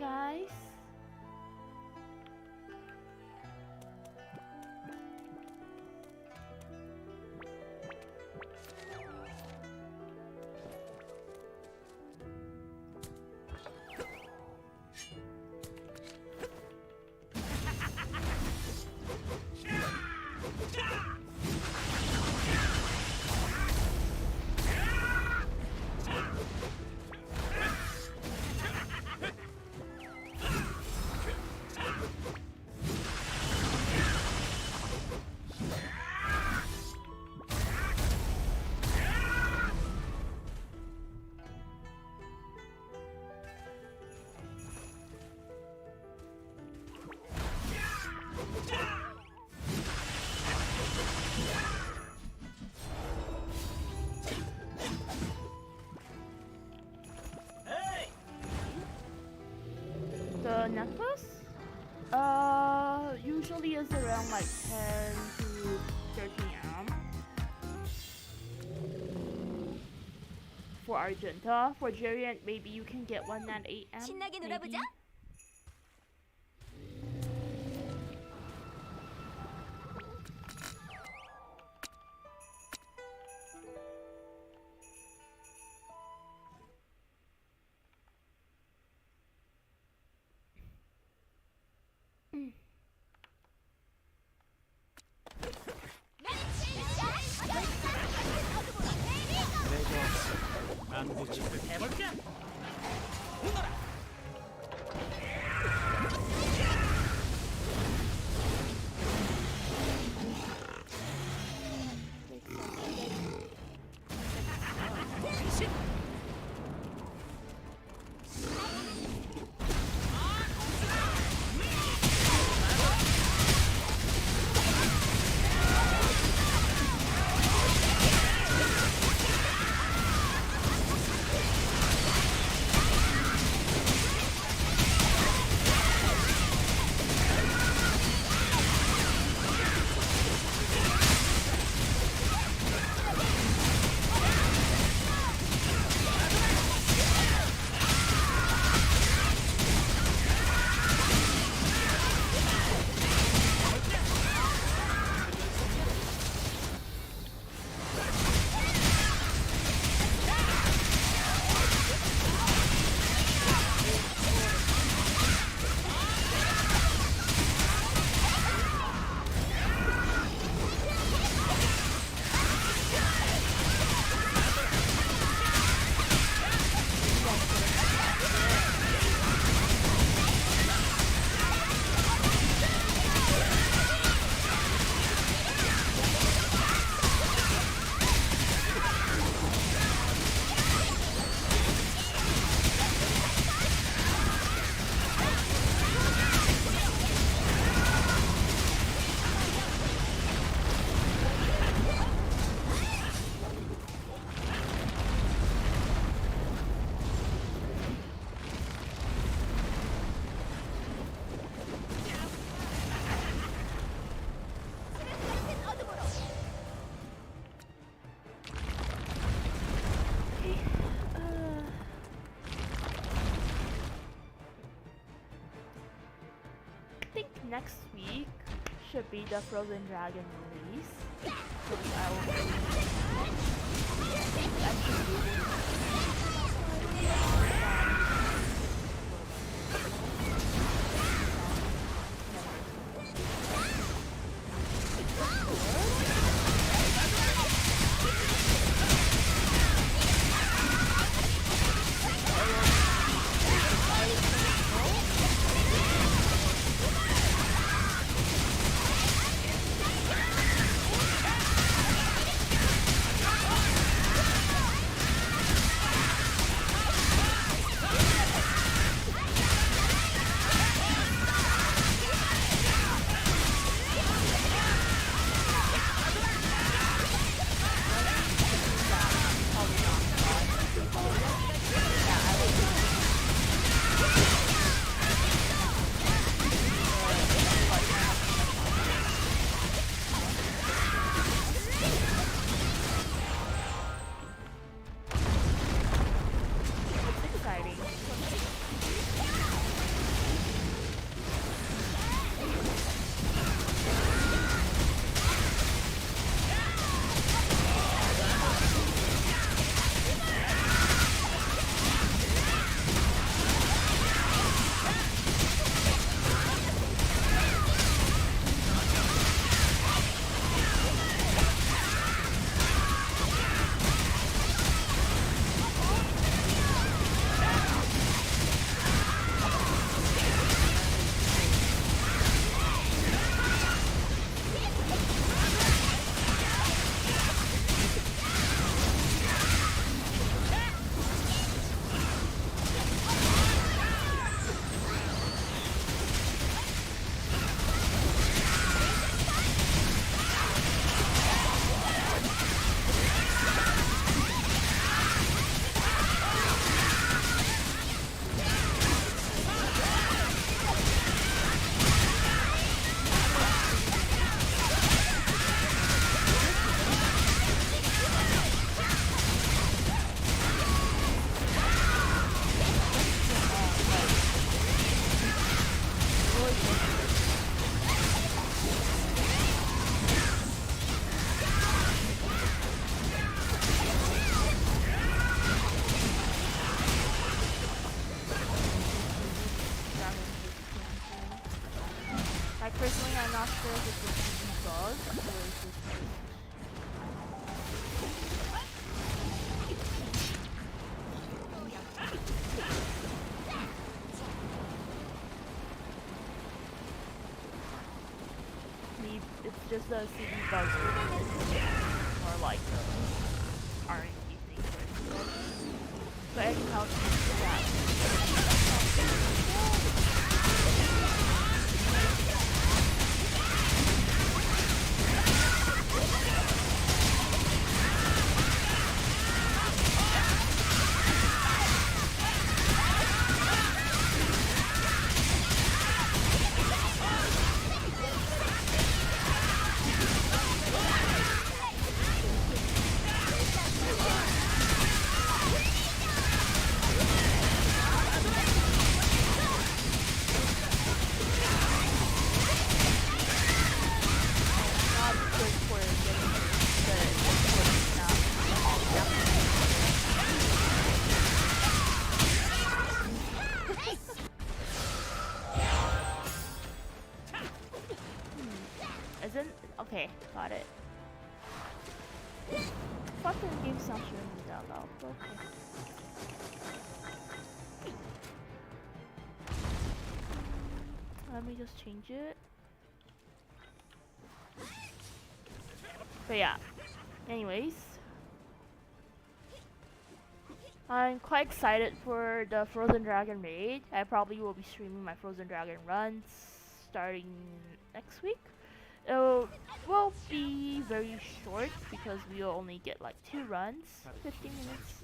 guys. The necklace? Usually is around like 10 to 13 am. For Argenta, for Jarian, maybe you can get one at 8 am. 신나게 Maybe. 놀아보자. 망부짓을 해볼까? 오너라! 변신! Next week should be the Frozen Dragon release. So I Personally, I'm not sure if it's a CD bug or is it just maybe it's just a CD bug or like a R&D thing for it. But anyhow, isn't okay, got it. Fucking game sounds really that loud, but okay. Let me just change it. But yeah. Anyways. I'm quite excited for the Frozen Dragon raid. I probably will be streaming my Frozen Dragon runs starting next week. It will be very short because we will only get like 2 runs, 15 minutes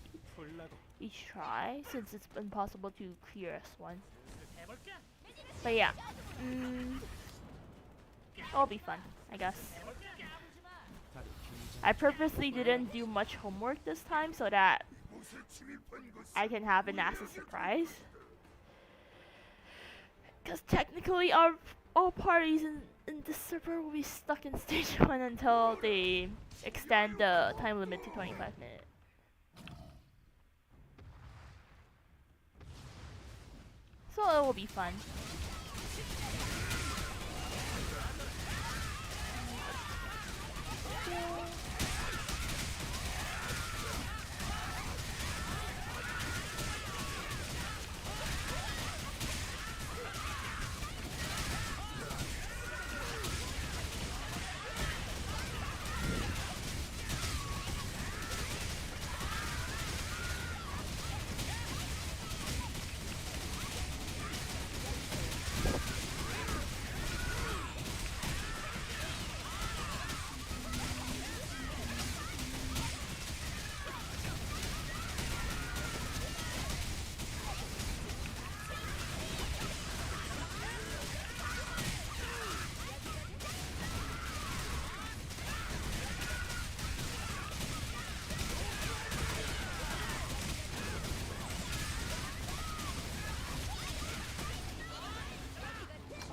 each try, since it's impossible to clear S1. But yeah, it'll be fun, I guess. I purposely didn't do much homework this time so that I can have an as a surprise. Because technically all parties in this server will be stuck in stage 1 until they extend the time limit to 25 minutes. So it will be fun.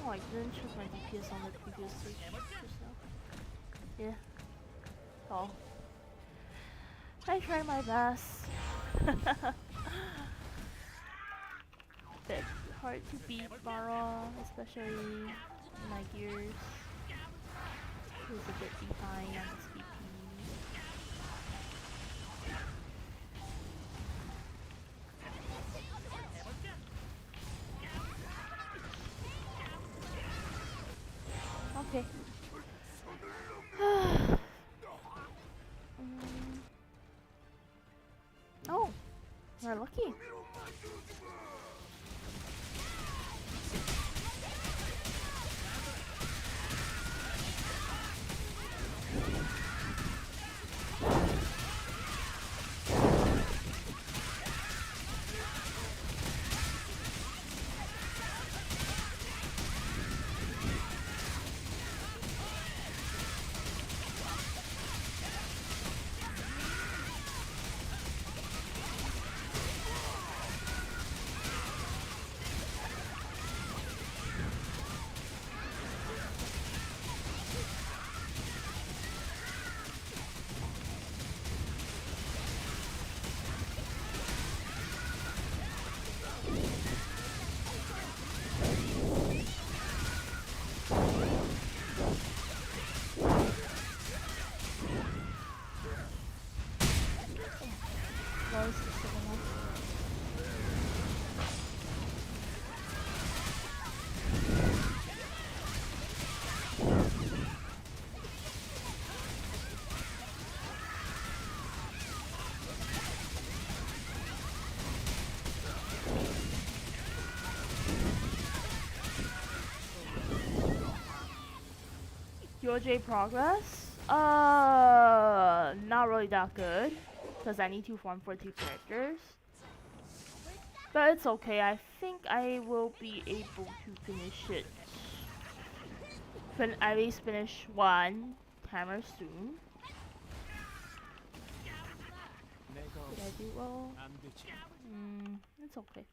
Oh, I didn't check my DPS on the previous stage just now. Yeah. Oh. I tried my best. Bit hard to beat Mara, especially my gears. Who's a bit behind on this VP. Okay. Oh, we're lucky. Your jade progress? Not really that good. Because I need to farm for 2 characters. But it's okay, I think I will be able to finish it. At least finish 1 timer soon. Did I do well? It's okay.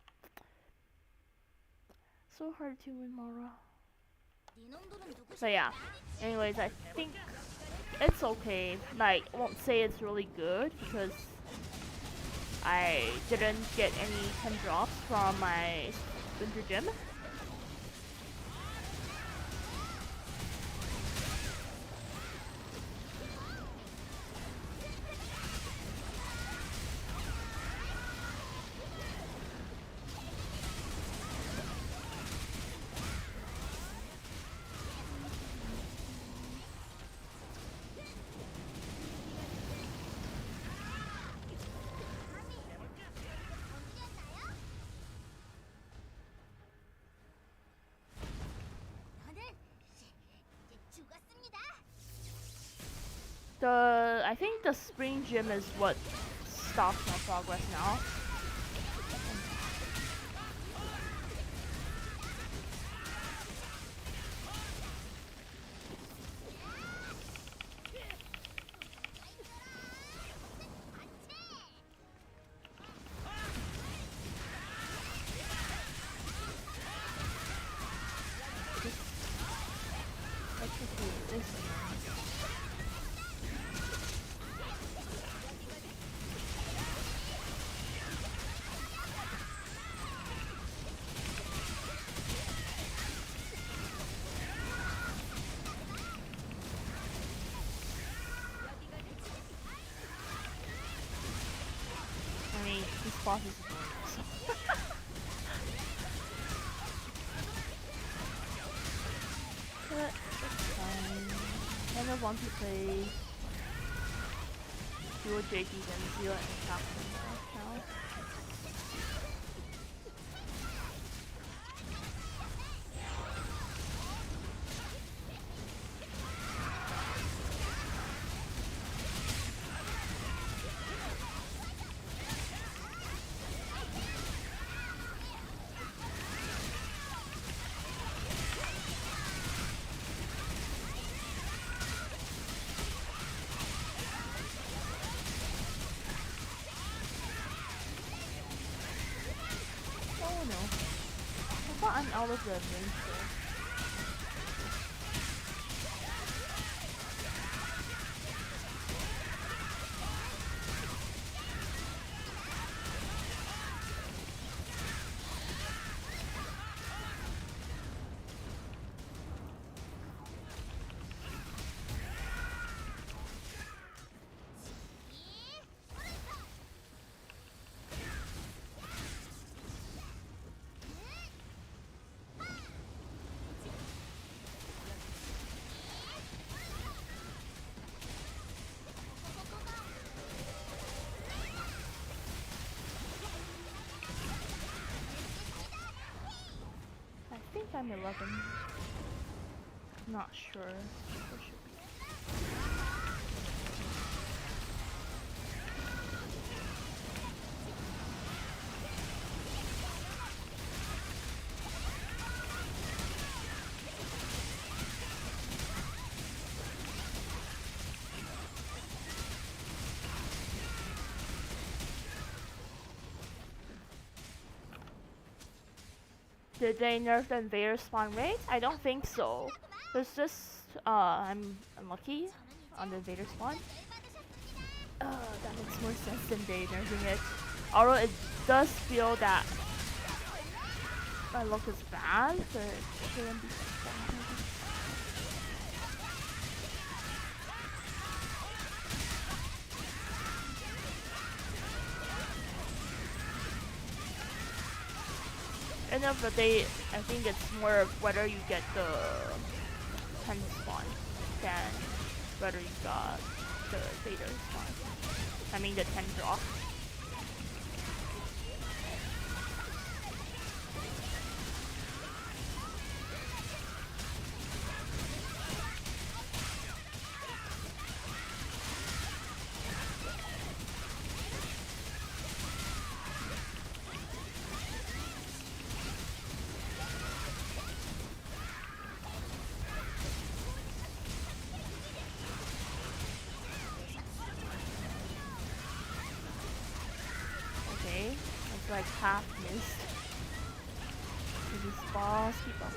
So hard to win Mara. But yeah, anyways, I think it's okay. Like, I won't say it's really good because I didn't get any 10 drops from my winter gym. I think the spring gym is what stops my progress now. I mean, this boss is annoying, so. But it's fine. I kind of want to play dual JD and zero and attack now. Oh no. I thought I'm out of the range though. I think I'm 11. Not sure. It should be. Did they nerf the invader spawn rate? I don't think so. It's just I'm unlucky on the invader spawn. That makes more sense than they nerfing it. Although it does feel that my luck is bad, but it shouldn't be so bad. End of the day, I think it's more of whether you get the 10 spawn than whether you got the Vader spawn. I mean the 10 drop. like half missed. These balls keep on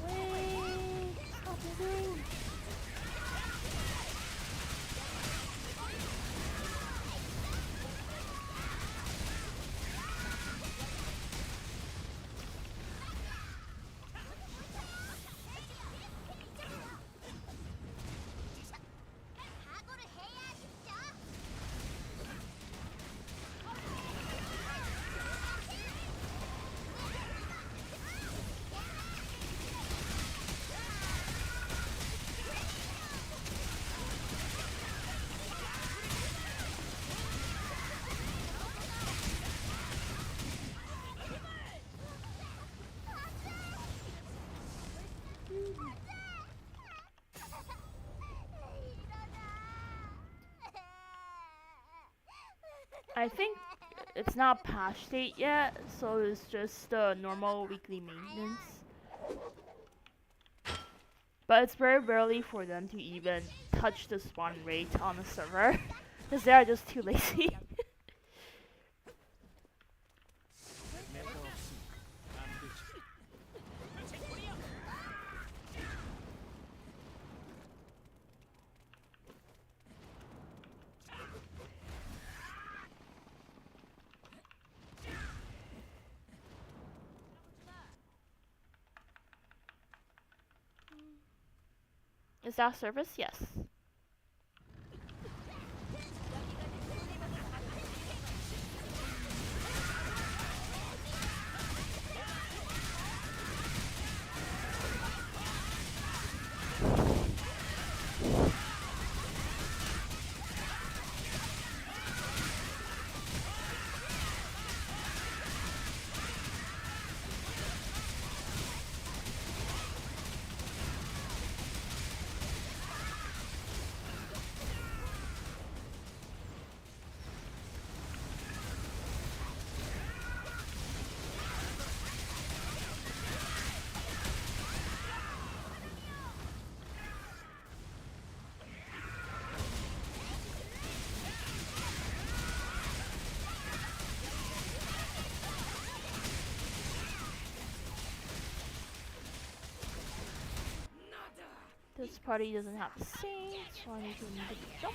moving away. Stop moving. I think it's not patch date yet, so it's just the normal weekly maintenance. But it's very rarely for them to even touch the spawn rate on the server, because they are just too lazy. Is that service? Yes. This party doesn't have the same, so I need to move the jump.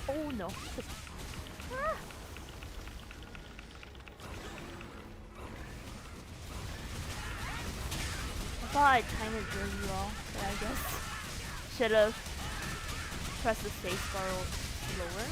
Oh no. Ah. I thought I timed it really well, but I guess should have pressed the space bar slower.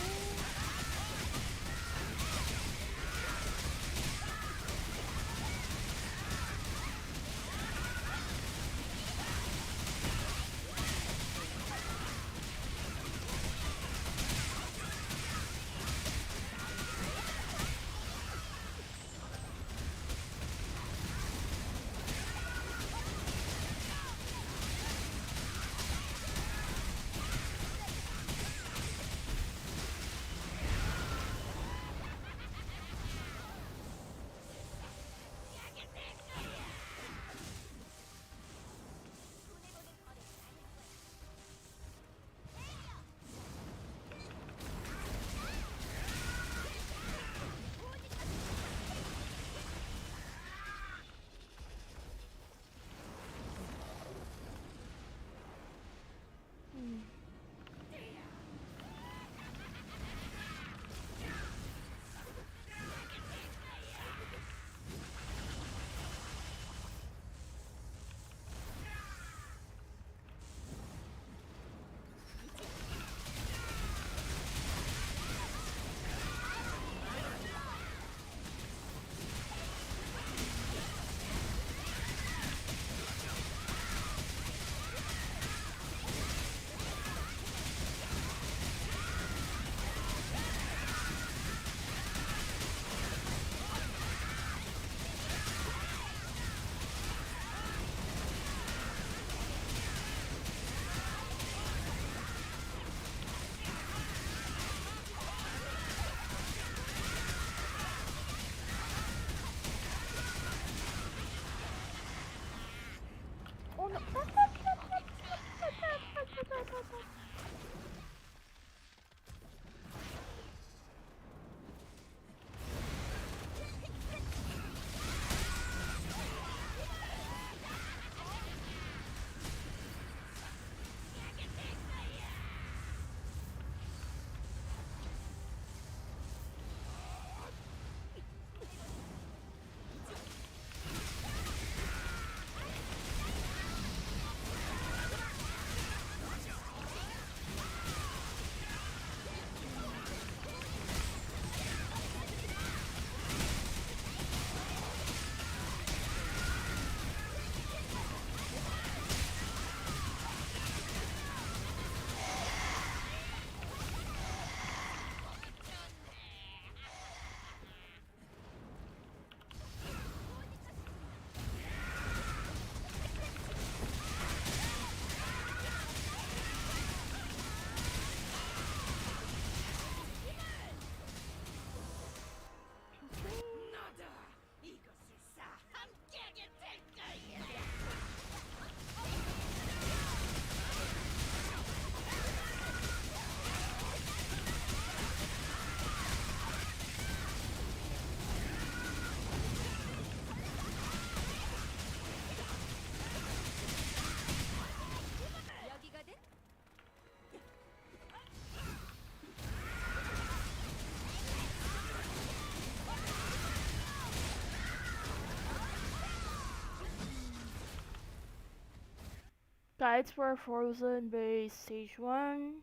Guides for Frozen base stage 1.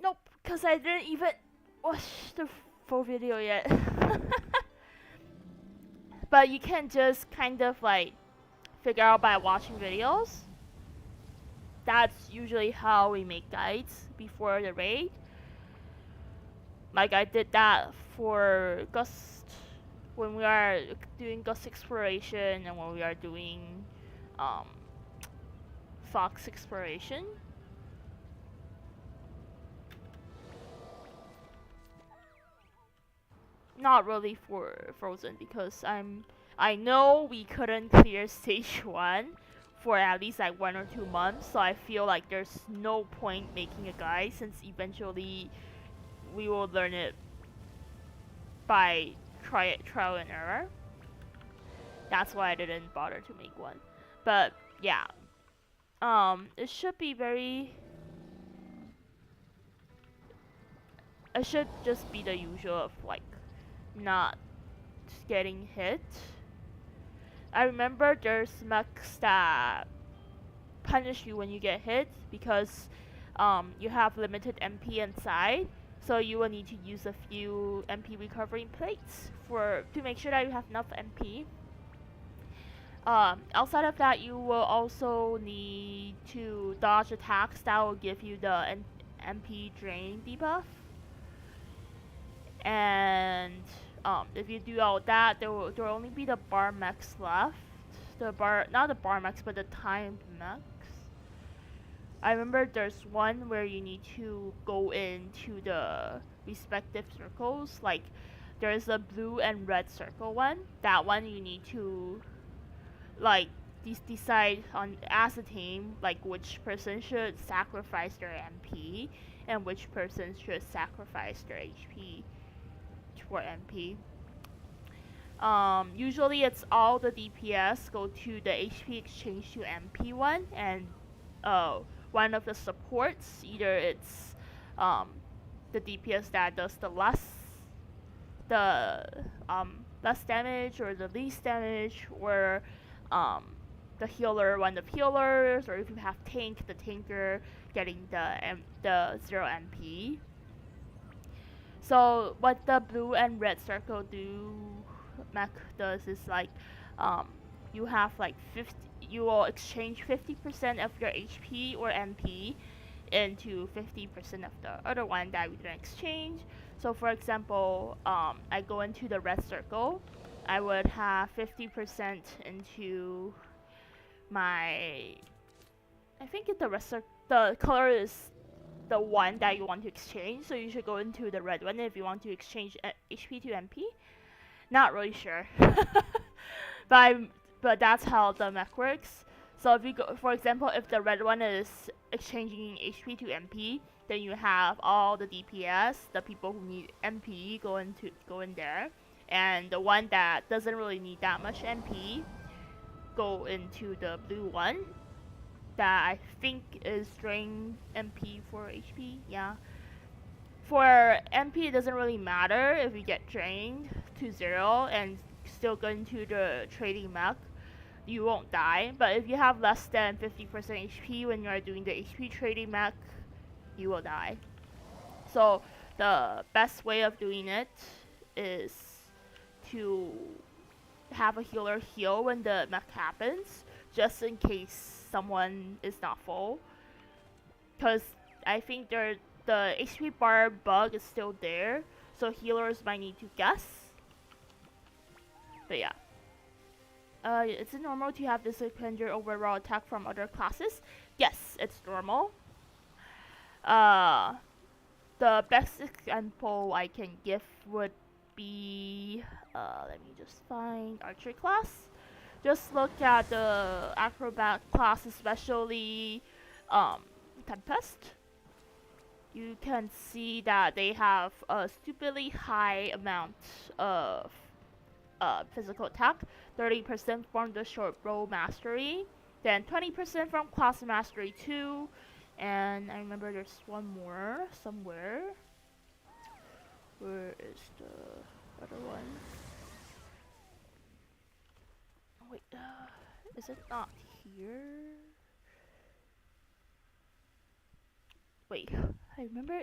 Nope, because I didn't even watch the full video yet. But you can just kind of like figure out by watching videos. That's usually how we make guides before the raid. Like I did that for Gust when we are doing Gust exploration and when we are doing um, Fox exploration. Not really for Frozen because I know we couldn't clear stage 1 for at least like 1 or 2 months, so I feel like there's no point making a guide since eventually we will learn it by trial and error. That's why I didn't bother to make one. But yeah, it should be very. It should just be the usual of like not getting hit. I remember there's mechs that punish you when you get hit because you have limited MP inside, so you will need to use a few MP recovering plates to make sure that you have enough MP. Outside of that, you will also need to dodge attacks that will give you the MP drain debuff. And if you do all that, there will only be the bar mechs left. Not the bar mechs, but the timed mechs. I remember there's one where you need to go into the respective circles. Like there's a blue and red circle one. That one you need to like decide on as a team like which person should sacrifice their MP and which person should sacrifice their HP for MP. Usually it's all the DPS go to the HP exchange to MP one, and one of the supports, either it's the DPS that does the less damage or the least damage, or the healer, one of the healers, or if you have tank, the tanker getting the 0 MP. So what the blue and red circle mech does is like you have like 50, you will exchange 50% of your HP or MP into 50% of the other one that we didn't exchange. So for example, I go into the red circle, I would have 50% into my, I think the color is the one that you want to exchange, so you should go into the red one if you want to exchange HP to MP. Not really sure, but that's how the mech works. So if you go, for example, if the red one is exchanging HP to MP, then you have all the DPS, the people who need MP go in there, and the one that doesn't really need that much MP go into the blue one that I think is drain MP for HP. Yeah. For MP, it doesn't really matter if you get drained to 0 and still go into the trading mech. You won't die. But if you have less than 50% HP when you are doing the HP trading mech, you will die. So the best way of doing it is to have a healer heal when the mech happens, just in case someone is not full. Because I think the HP bar bug is still there, so healers might need to guess. But yeah. Is it normal to have this depend your overall attack from other classes? Yes, it's normal. The best example I can give would be, let me just find archer class. Just look at the acrobat class, especially Tempest. You can see that they have a stupidly high amount of physical attack. 30% from the short bow mastery, then 20% from class mastery 2, and I remember there's one more somewhere. Where is the other one? Wait, Is it not here? Wait, I remember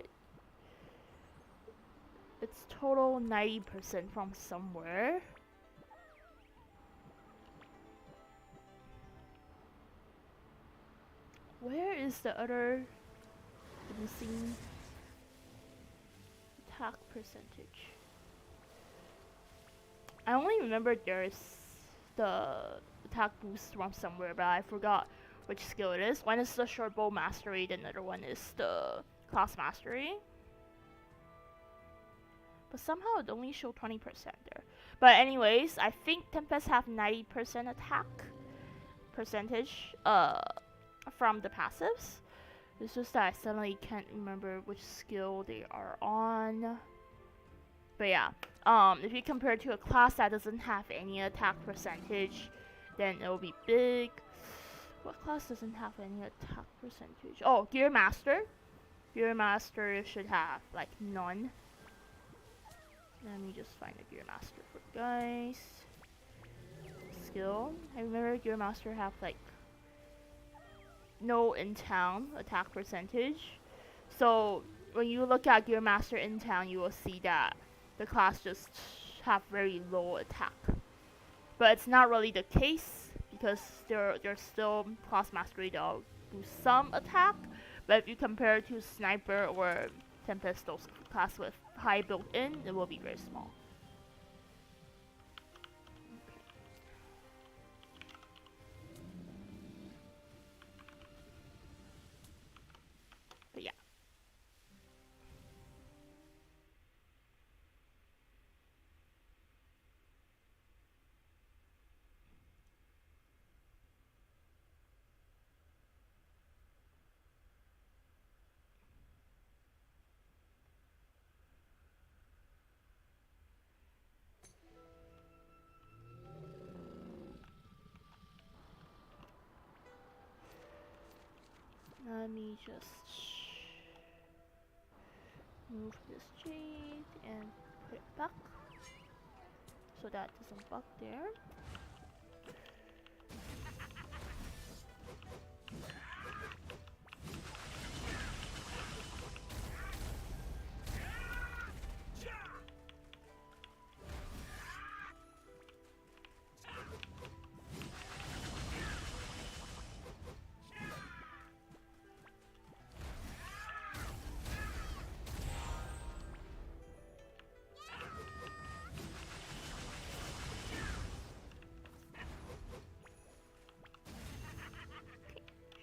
it's total 90% from somewhere. Where is the other missing attack percentage? I only remember there's the attack boost from somewhere, but I forgot which skill it is. One is the short bow mastery, the other one is the class mastery. But somehow it only showed 20% there. But anyways, I think Tempest have 90% attack percentage from the passives. It's just that I suddenly can't remember which skill they are on. But yeah, if you compare it to a class that doesn't have any attack percentage, then it will be big. What class doesn't have any attack percentage? Oh, Gear Master. Gear Master should have like none. Let me just find a Gear Master for you guys. Skill. I remember Gear Master have like no in town attack percentage. So when you look at Gear Master in town, you will see that the class just have very low attack. But it's not really the case because there's still class mastery that'll do some attack. But if you compare it to Sniper or Tempest, those class with high built-in, it will be very small. But yeah. Let me just move this jade and put it back so that doesn't bug there.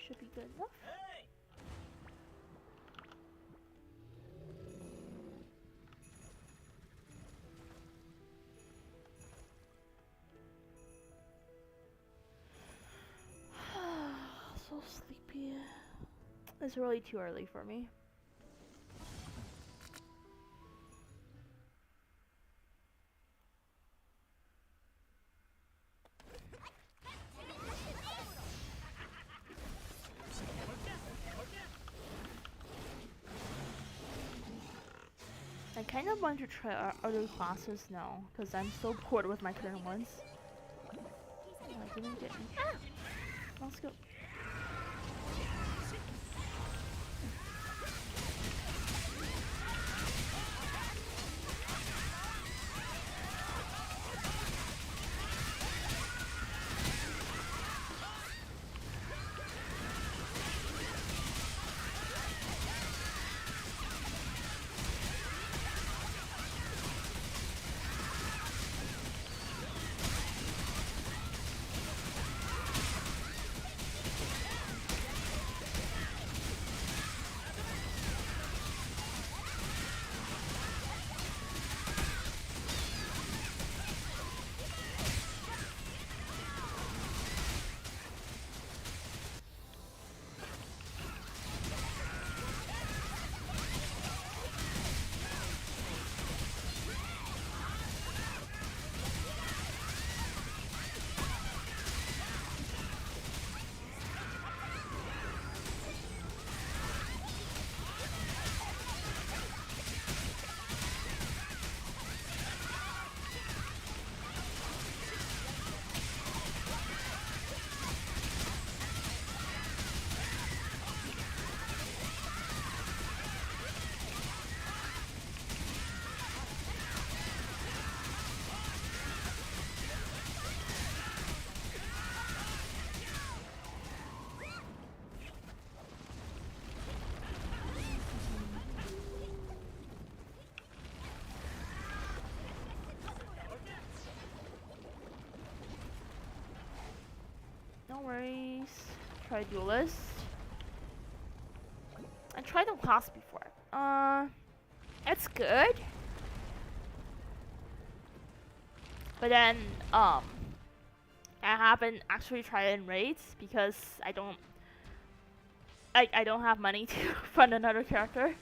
Should be good enough. So sleepy. It's really too early for me. I kind of want to try our other classes now, because I'm so bored with my current ones. Oh, I didn't get me. Let's go. no worries. Try duelist. I tried on class before. It's good. But then, I haven't actually tried it in raids because I don't have money to fund another character.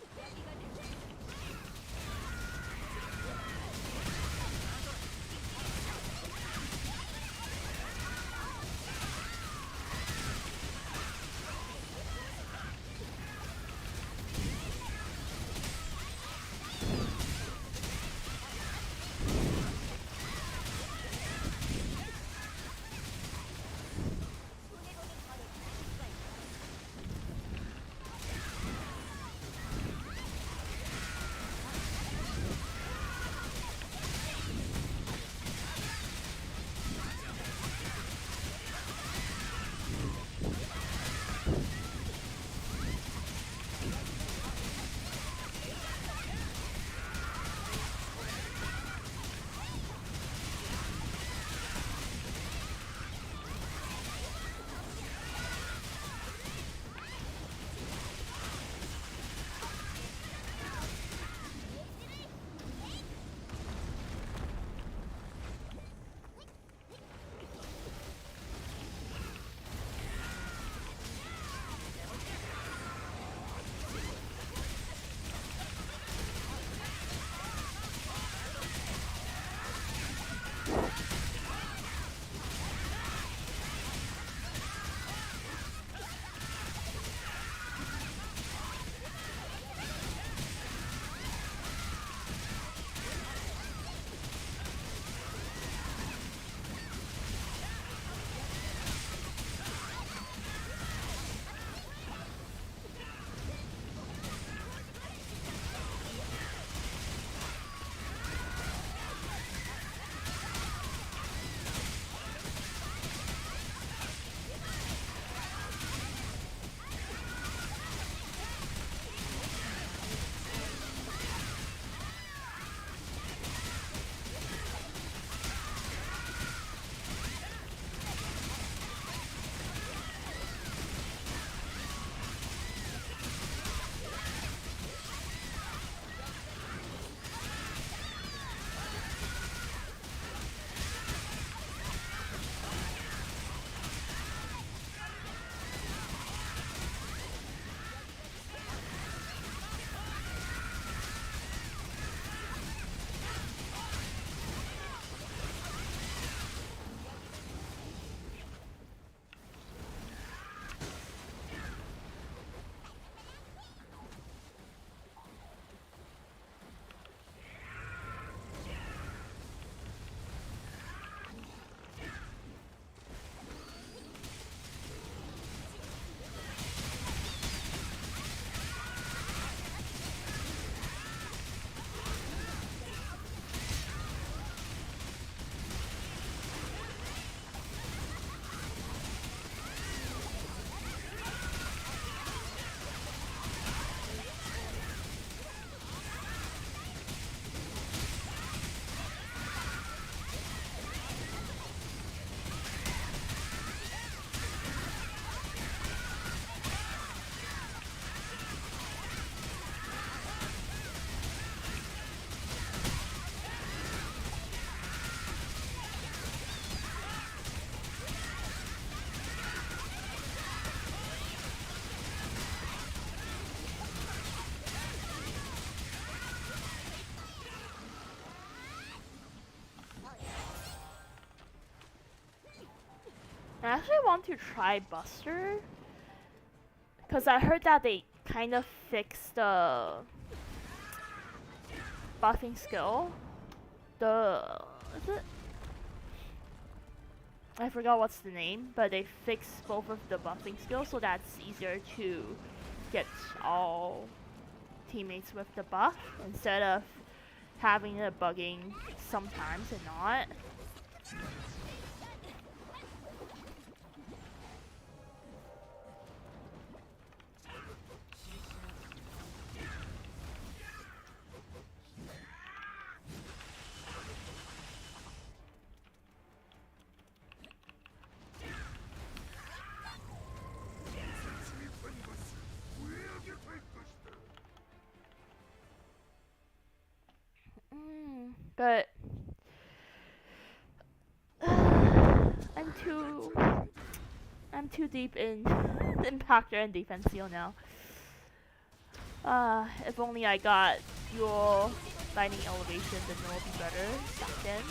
I actually want to try Buster because I heard that they kind of fixed the buffing skill. Is it? I forgot what's the name, but they fixed both of the buffing skills so that's easier to get all teammates with the buff instead of having it bugging sometimes and not. But I'm too deep in Impactor and Defense Seal now. If only I got dual Lightning Elevation, then it will be better back then.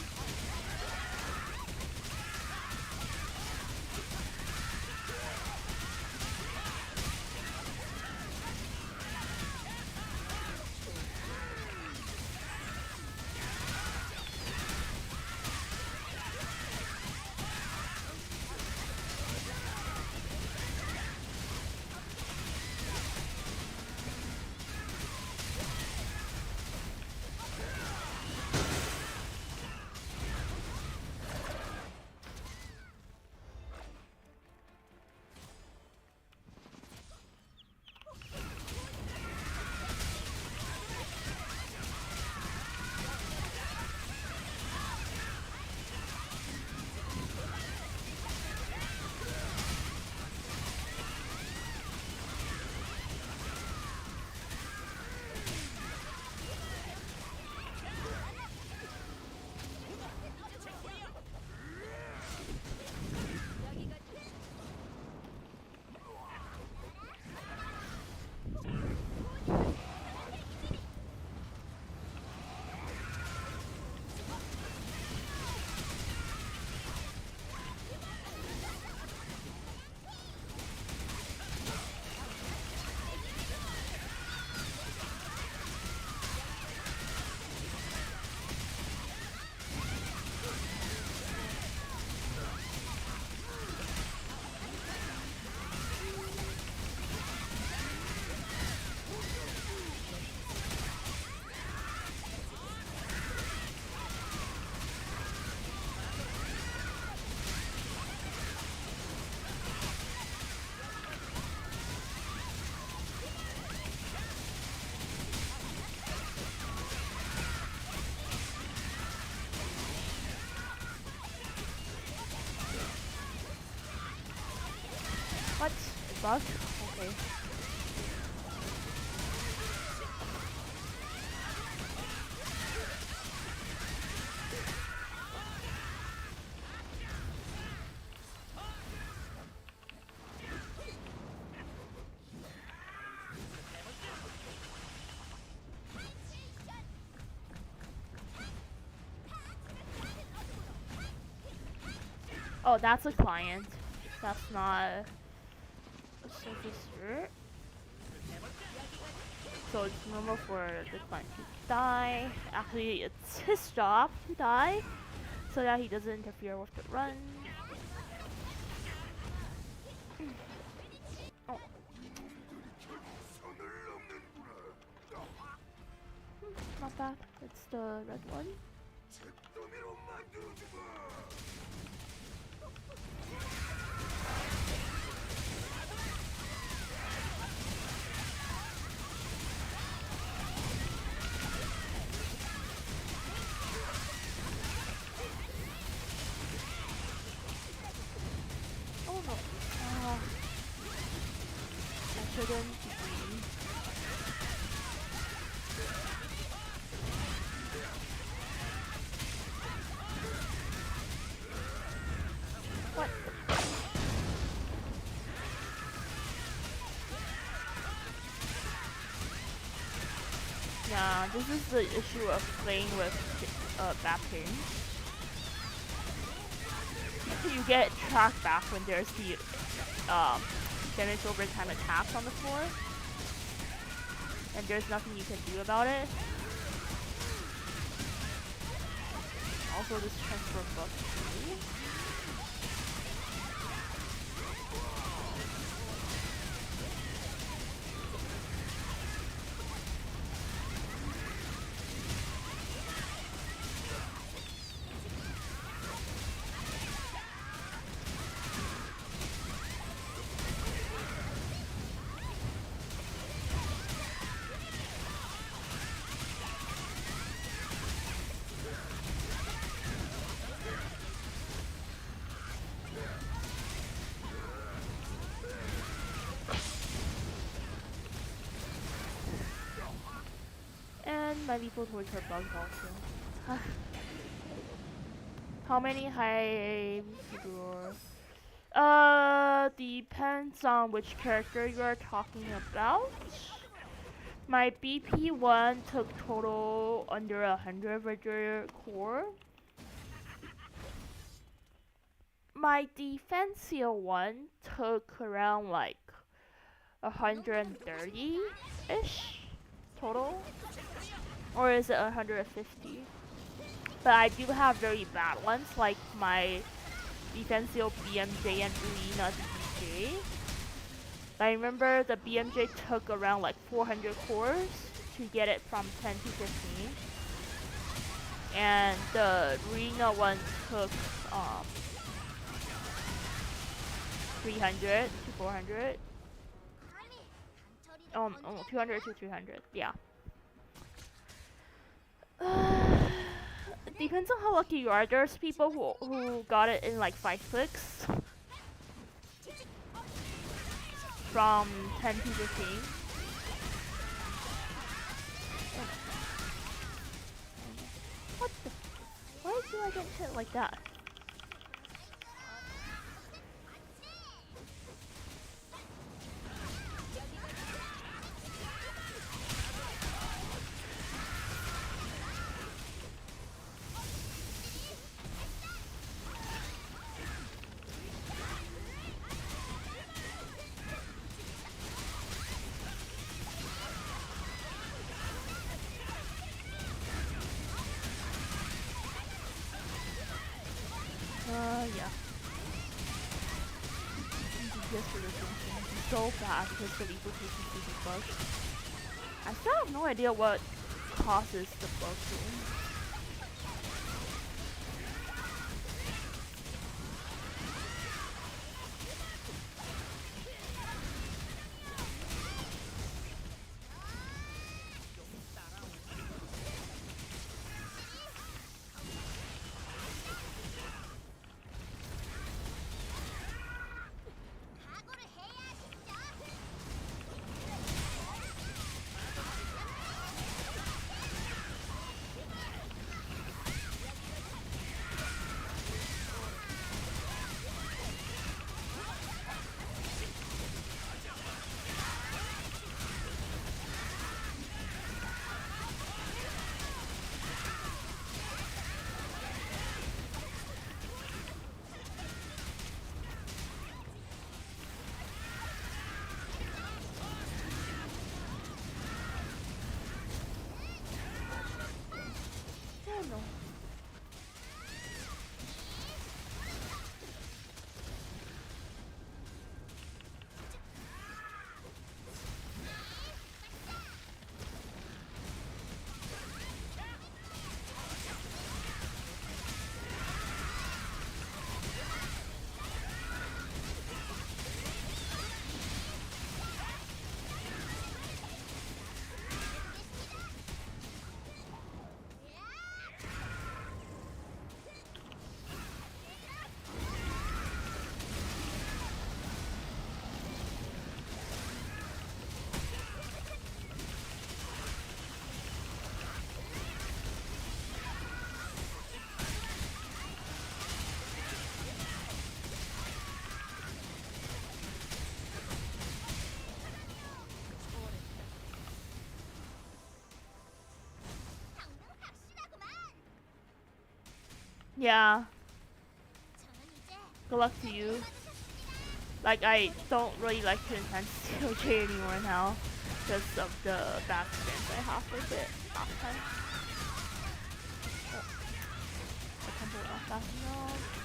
What? It bugged? Okay. Oh, that's a client. That's not a surfacer. So it's normal for the client to die. Actually, it's his job to die, so that he doesn't interfere with the run. Oh. Not bad. It's the red one. Oh no. I shouldn't be. What? Yeah, this is the issue of playing with back pain. You get tracked back when there's the damage over time attacks on the floor, and there's nothing you can do about it. Also, this transfer buff too. And my default towards her bugs also. How many hives drawer? Depends on which character you are talking about. My BP1 took total under 100 regular core. My defensial one took around like 130-ish total. Or is it 150? But I do have very bad ones, like my defensial BMJ and Arena DJ. I remember the BMJ took around like 400 cores to get it from 10 to 15. And the Arena one took 300 to 400. 200 to 300, yeah. Depends on how lucky you are. There's people who got it in like 5 clicks. From 10 to 15. What the? Why do I get hit like that? Yeah. DPS for this one is so fast because the lethal frequency is bugged. I still have no idea what causes the bug though. No. Yeah. Good luck to you. Like, I don't really like to intense COJ anymore now because of the backspins I have with it last time. Oh. I combo not fast enough.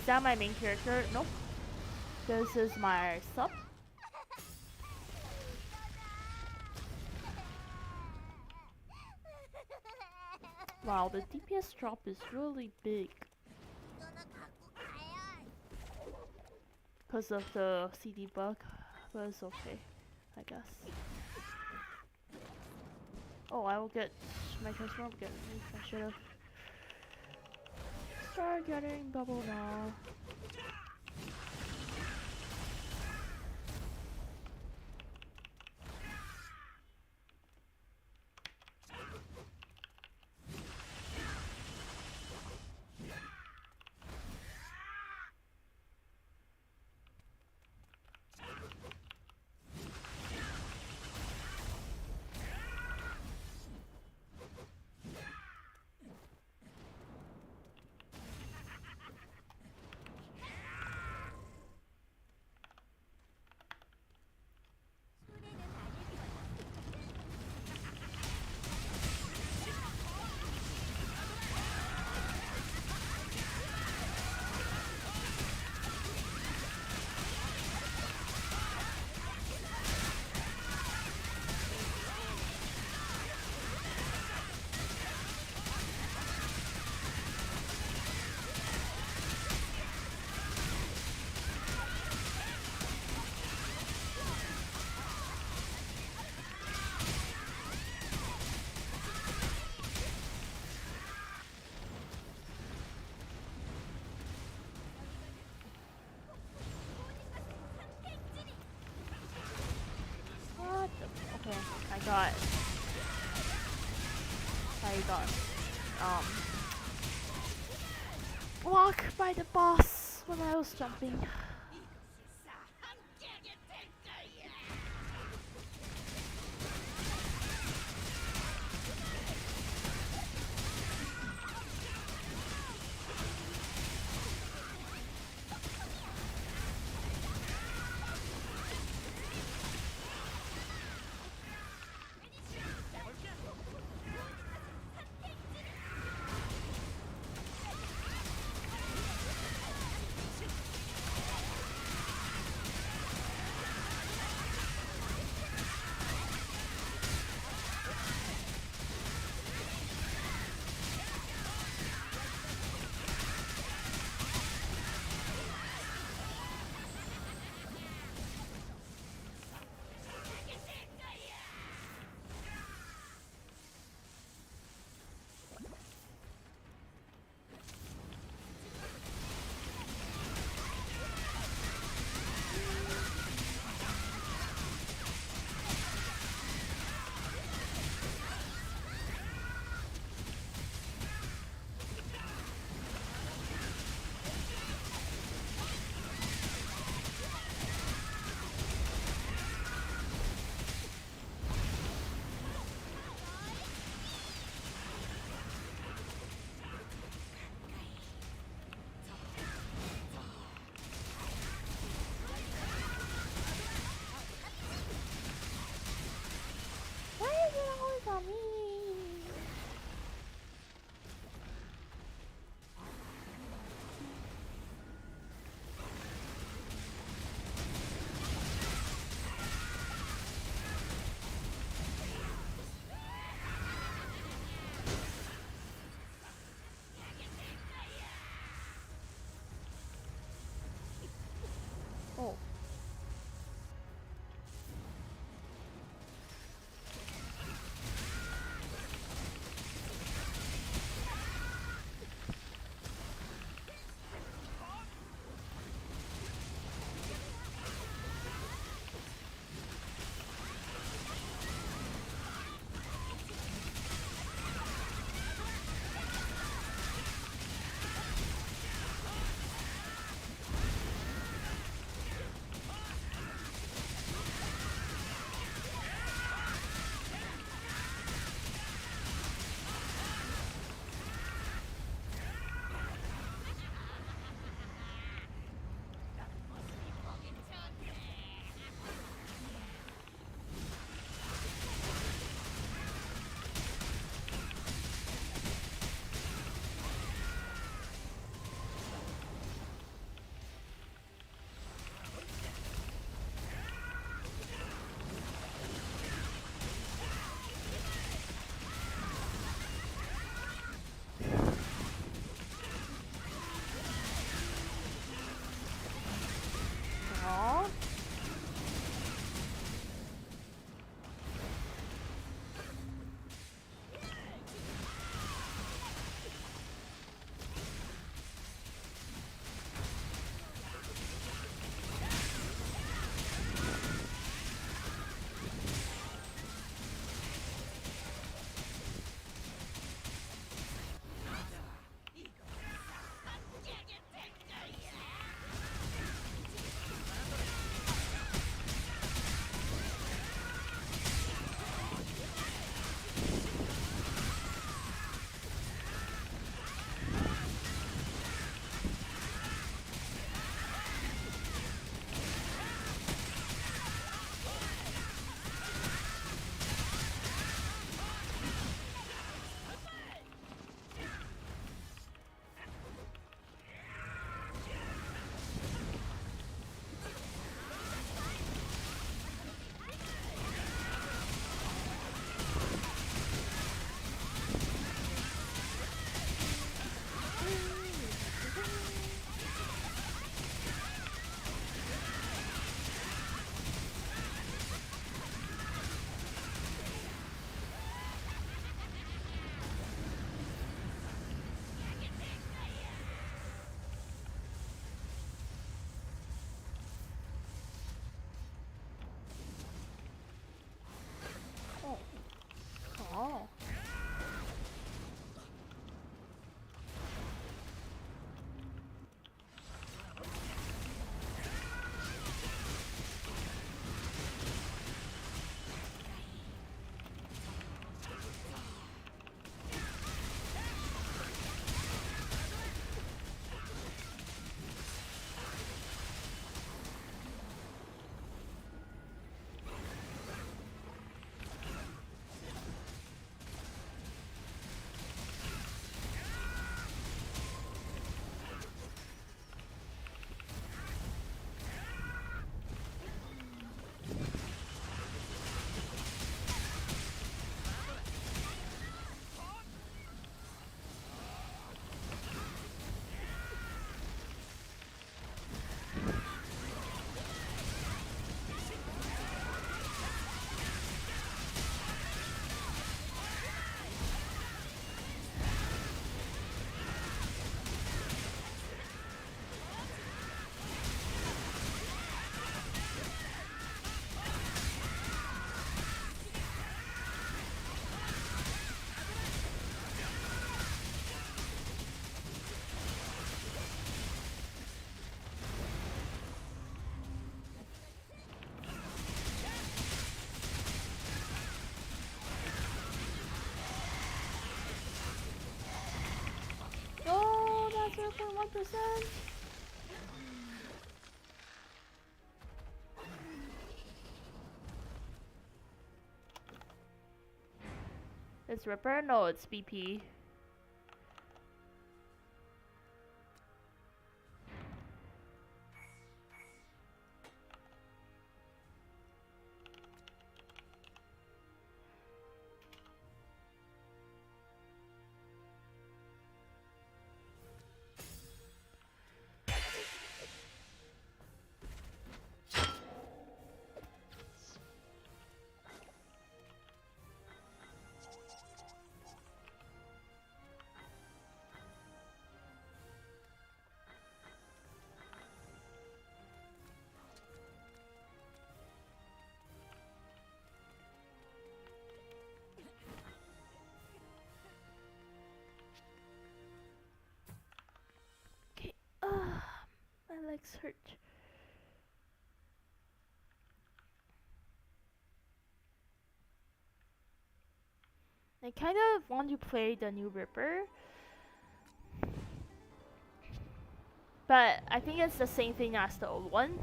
Is that my main character? Nope. This is my sub. Wow, the DPS drop is really big. Because of the CD bug. But it's okay, I guess. Oh, I will get my transform again. I should have. Start getting bubble now. Okay, I got blocked by the boss when I was jumping. 100%. It's Ripper? No, it's BP. Okay, my legs hurt. I kind of want to play the new Ripper, but I think it's the same thing as the old one.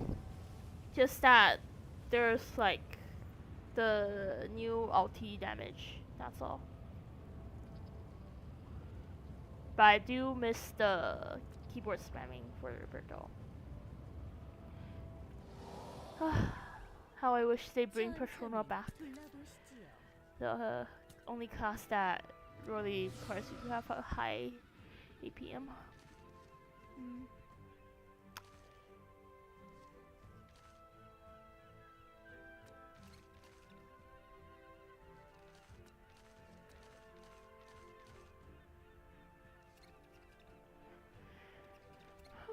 Just that there's like the new ulti damage. That's all. But I do miss the keyboard spamming for Ripper though. How I wish they bring Persona back. The only class that really requires you to have a high APM.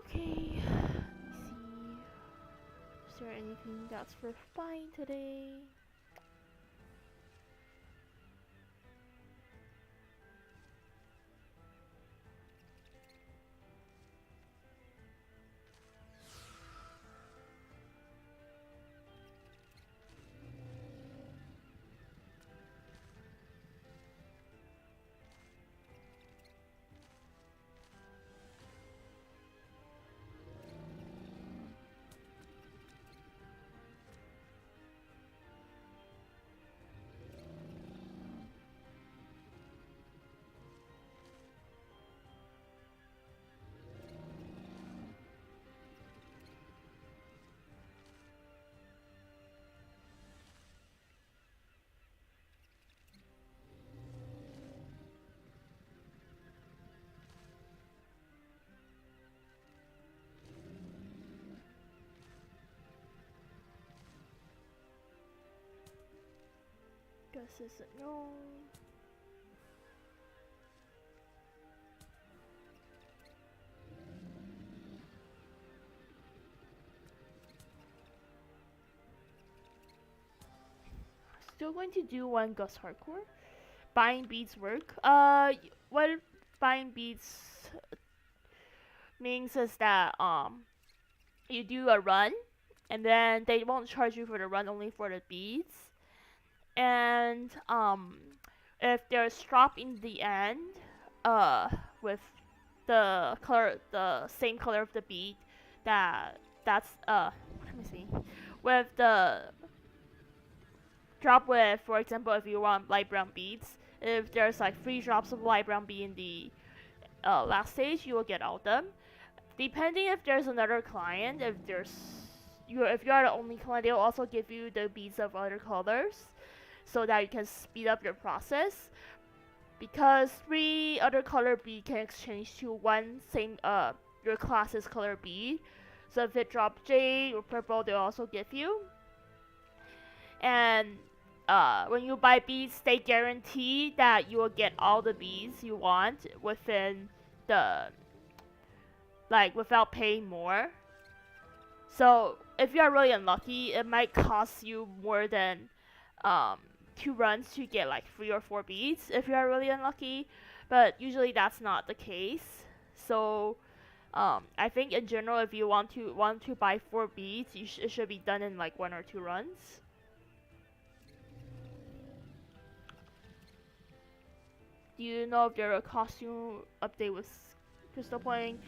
Okay, let me see. Is there anything that's worth buying today? Guess it's a no. Still going to do one Gus Hardcore. Buying beads work. What buying beads means is that you do a run, and then they won't charge you for the run, only for the beads. And if there's drop in the end, with the color, the same color of the bead, that's let me see, with the drop with, for example, if you want light brown beads, if there's like 3 drops of light brown bead in the last stage, you will get all of them. Depending if there's another client, if you are the only client, they'll also give you the beads of other colors, so that you can speed up your process. Because 3 other color bead can exchange to one same your class's color bead. So if it drops jade or purple, they'll also give you. And when you buy beads, they guarantee that you will get all the beads you want within the, like, without paying more. So if you are really unlucky, it might cost you more than 2 runs to get like 3 or 4 beads if you are really unlucky, but usually that's not the case. So I think in general, if you want to buy 4 beads, it should be done in like 1 or 2 runs. Do you know if there a costume update with Crystal Point?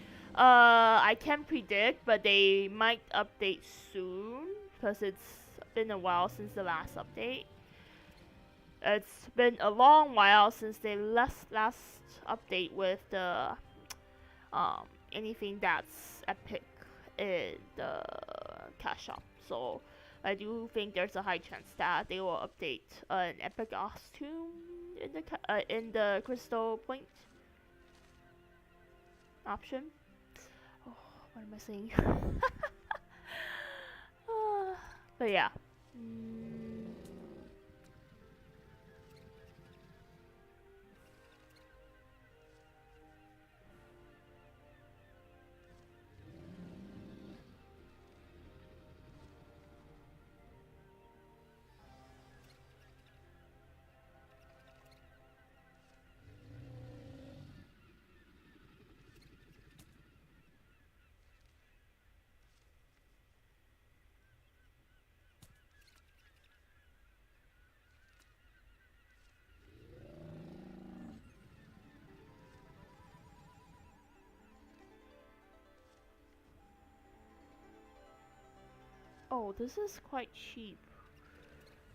I can't predict, but they might update soon because it's been a while since the last update. It's been a long while since they last update with the anything that's epic in the cash shop. So I do think there's a high chance that they will update an epic costume in the crystal point option. Oh, what am I saying? But yeah. Mm, oh, this is quite cheap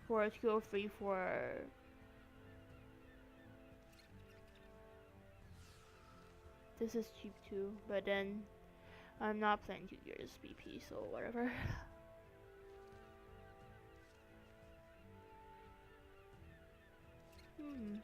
for a 203 for. This is cheap too, but then I'm not planning to get this BP, so whatever. Hmm.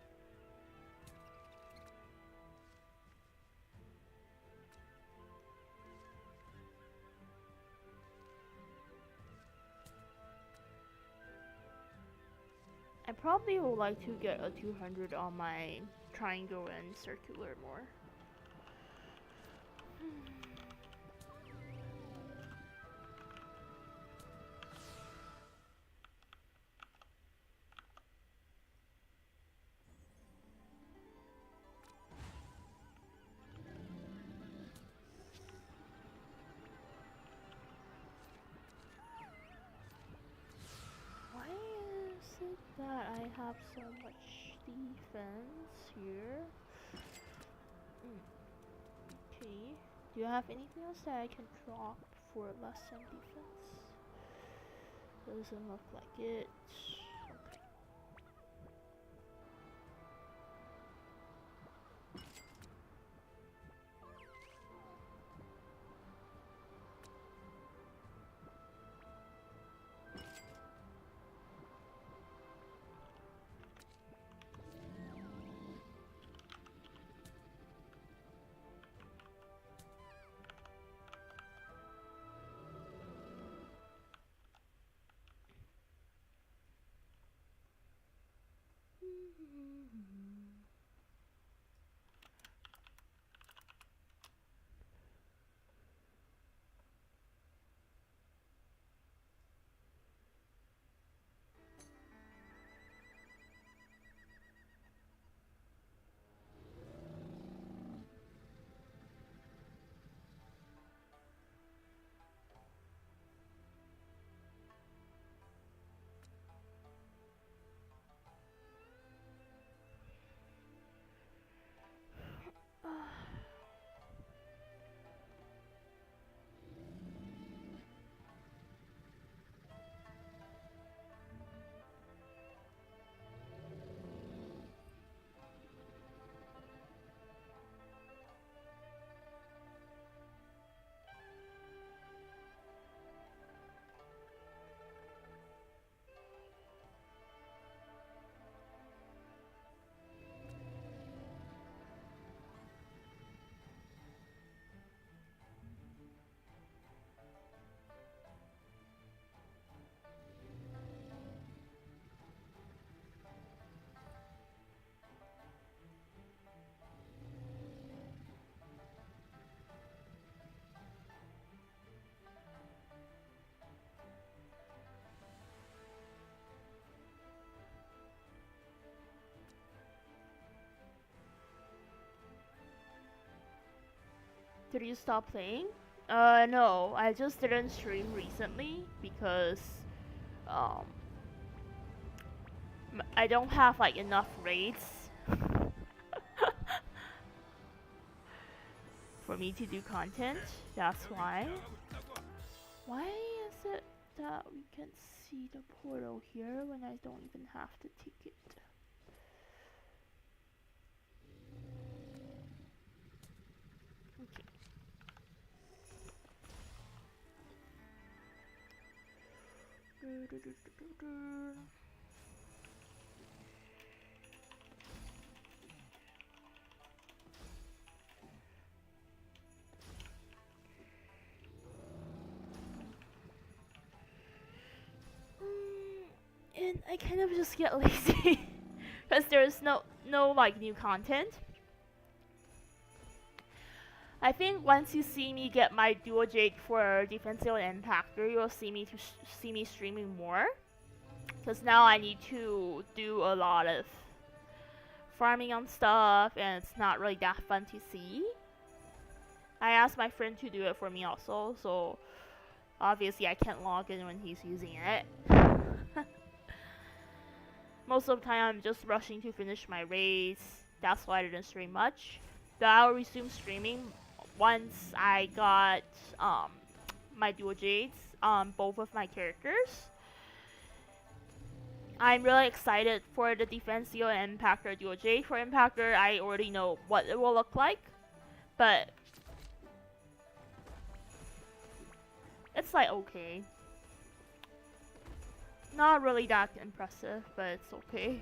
I probably would like to get a 200 on my triangle and circular more. Why is it that I have so much defense here? Okay. Do you have anything else that I can drop for less than defense? Doesn't look like it. Okay. Did you stop playing? No, I just didn't stream recently because um I don't have like enough raids for me to do content. That's why. Why is it that we can see the portal here when I don't even have the ticket? Okay. And I kind of just get lazy because there's no like new content. I think once you see me get my dual jade for defensive and impactor, you'll see me streaming more. Because now I need to do a lot of farming on stuff, and it's not really that fun to see. I asked my friend to do it for me also, so obviously I can't log in when he's using it. Most of the time I'm just rushing to finish my raids. That's why I didn't stream much. But I'll resume streaming once I got my dual jades on both of my characters. I'm really excited for the Defensio and Impactor dual jade. For Impactor, I already know what it will look like, but it's like okay. Not really that impressive, but it's okay.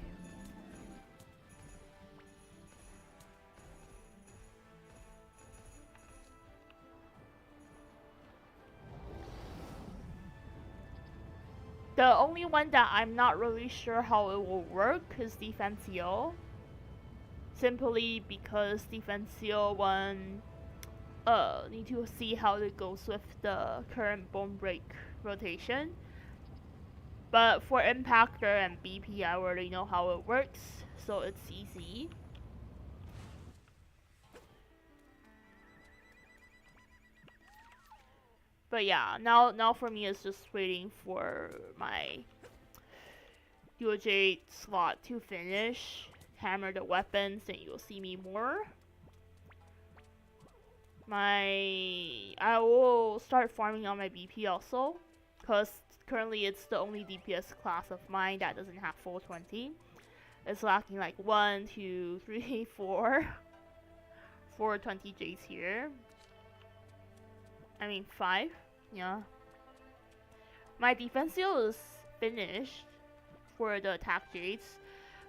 The only one that I'm not really sure how it will work is Defensio. Simply because Defensio one need to see how it goes with the current Bone Break rotation. But for Impactor and BP, I already know how it works, so it's easy. But yeah, now for me it's just waiting for my dual jade slot to finish, hammer the weapons, and you'll see me more. I will start farming on my BP also, because currently it's the only DPS class of mine that doesn't have full 20. It's lacking like 1, 2, 3, 4. 420 jades here. I mean 5, yeah. My Defensio is finished for the attack jades.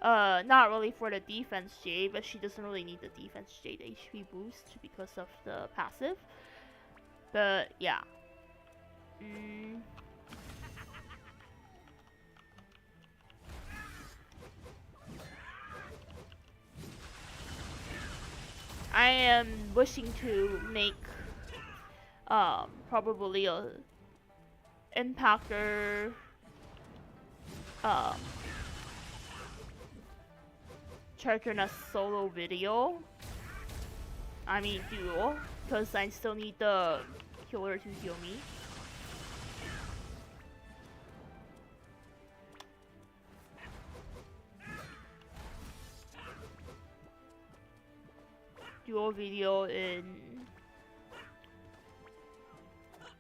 Not really for the defense jade, but she doesn't really need the defense jade HP boost because of the passive. But yeah. I am wishing to make probably a Impactor Charternus solo video. I mean duo, because I still need the killer to heal me. Duo video in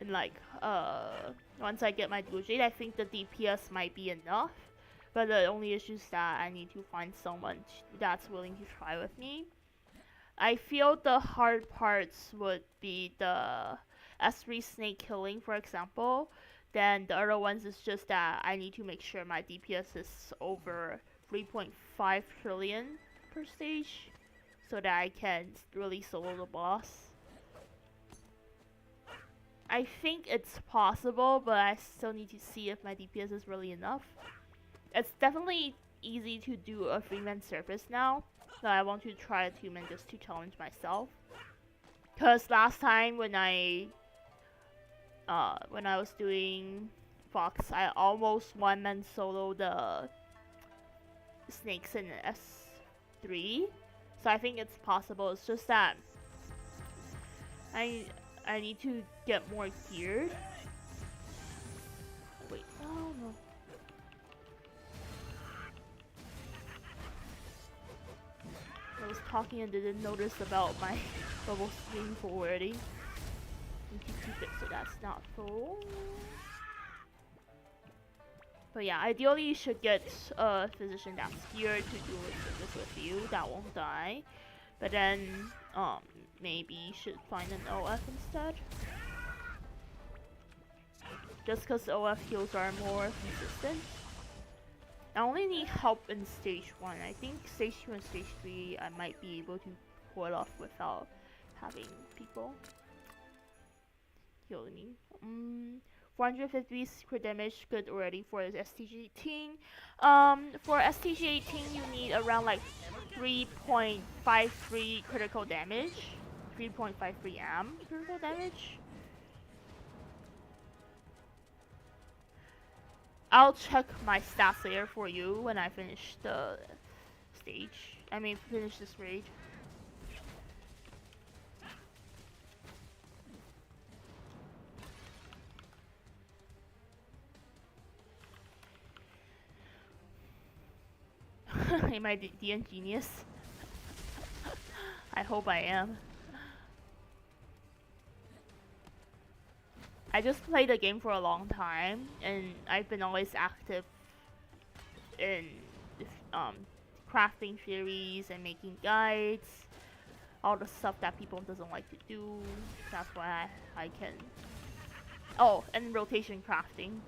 like once I get my dual jade. I think the DPS might be enough, but the only issue is that I need to find someone that's willing to try with me. I feel the hard parts would be the S3 snake killing, for example. Then the other ones is just that I need to make sure my DPS is over 3.5 trillion per stage, so that I can really solo the boss. I think it's possible, but I still need to see if my DPS is really enough. It's definitely easy to do a 3-man surface now, so I want to try a 2-man just to challenge myself. Cause last time when I was doing Fox, I almost 1-man solo the snakes in S3. So I think it's possible. It's just that I need to get more geared. Wait, oh no. Those talking and didn't notice about my bubble being full already. Need to keep it so that's not full. But yeah, ideally you should get a physician that's here to do this with you that won't die. But then maybe you should find an OF instead. Just because OF heals are more consistent. I only need help in stage 1. I think stage 2 and stage 3 I might be able to pull it off without having people heal me. 450 crit damage, good already for STG 18. For STG 18 you need around like 3.53 critical damage. 3.53 am critical damage. I'll check my stats later for you when I finish the stage. Finish this raid. Am I DN genius? I hope I am. I just played the game for a long time, and I've been always active in crafting theories and making guides, all the stuff that people doesn't like to do. That's why I can. Oh, and rotation crafting,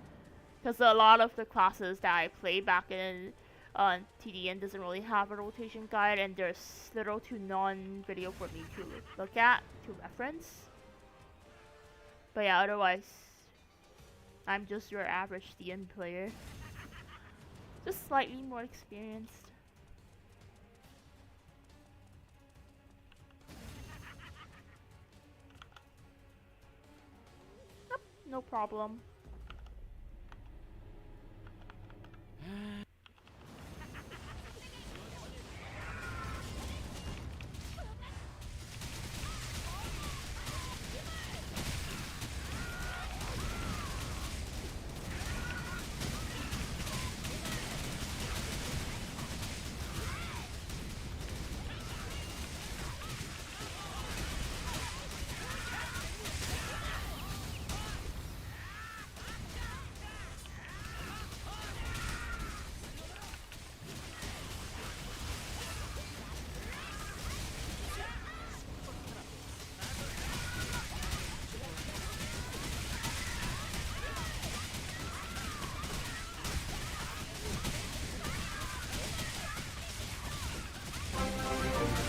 because a lot of the classes that I play back in TDN doesn't really have a rotation guide, and there's little to none video for me to look at to reference. But yeah, otherwise, I'm just your average DN player. Just slightly more experienced. Yep, no problem.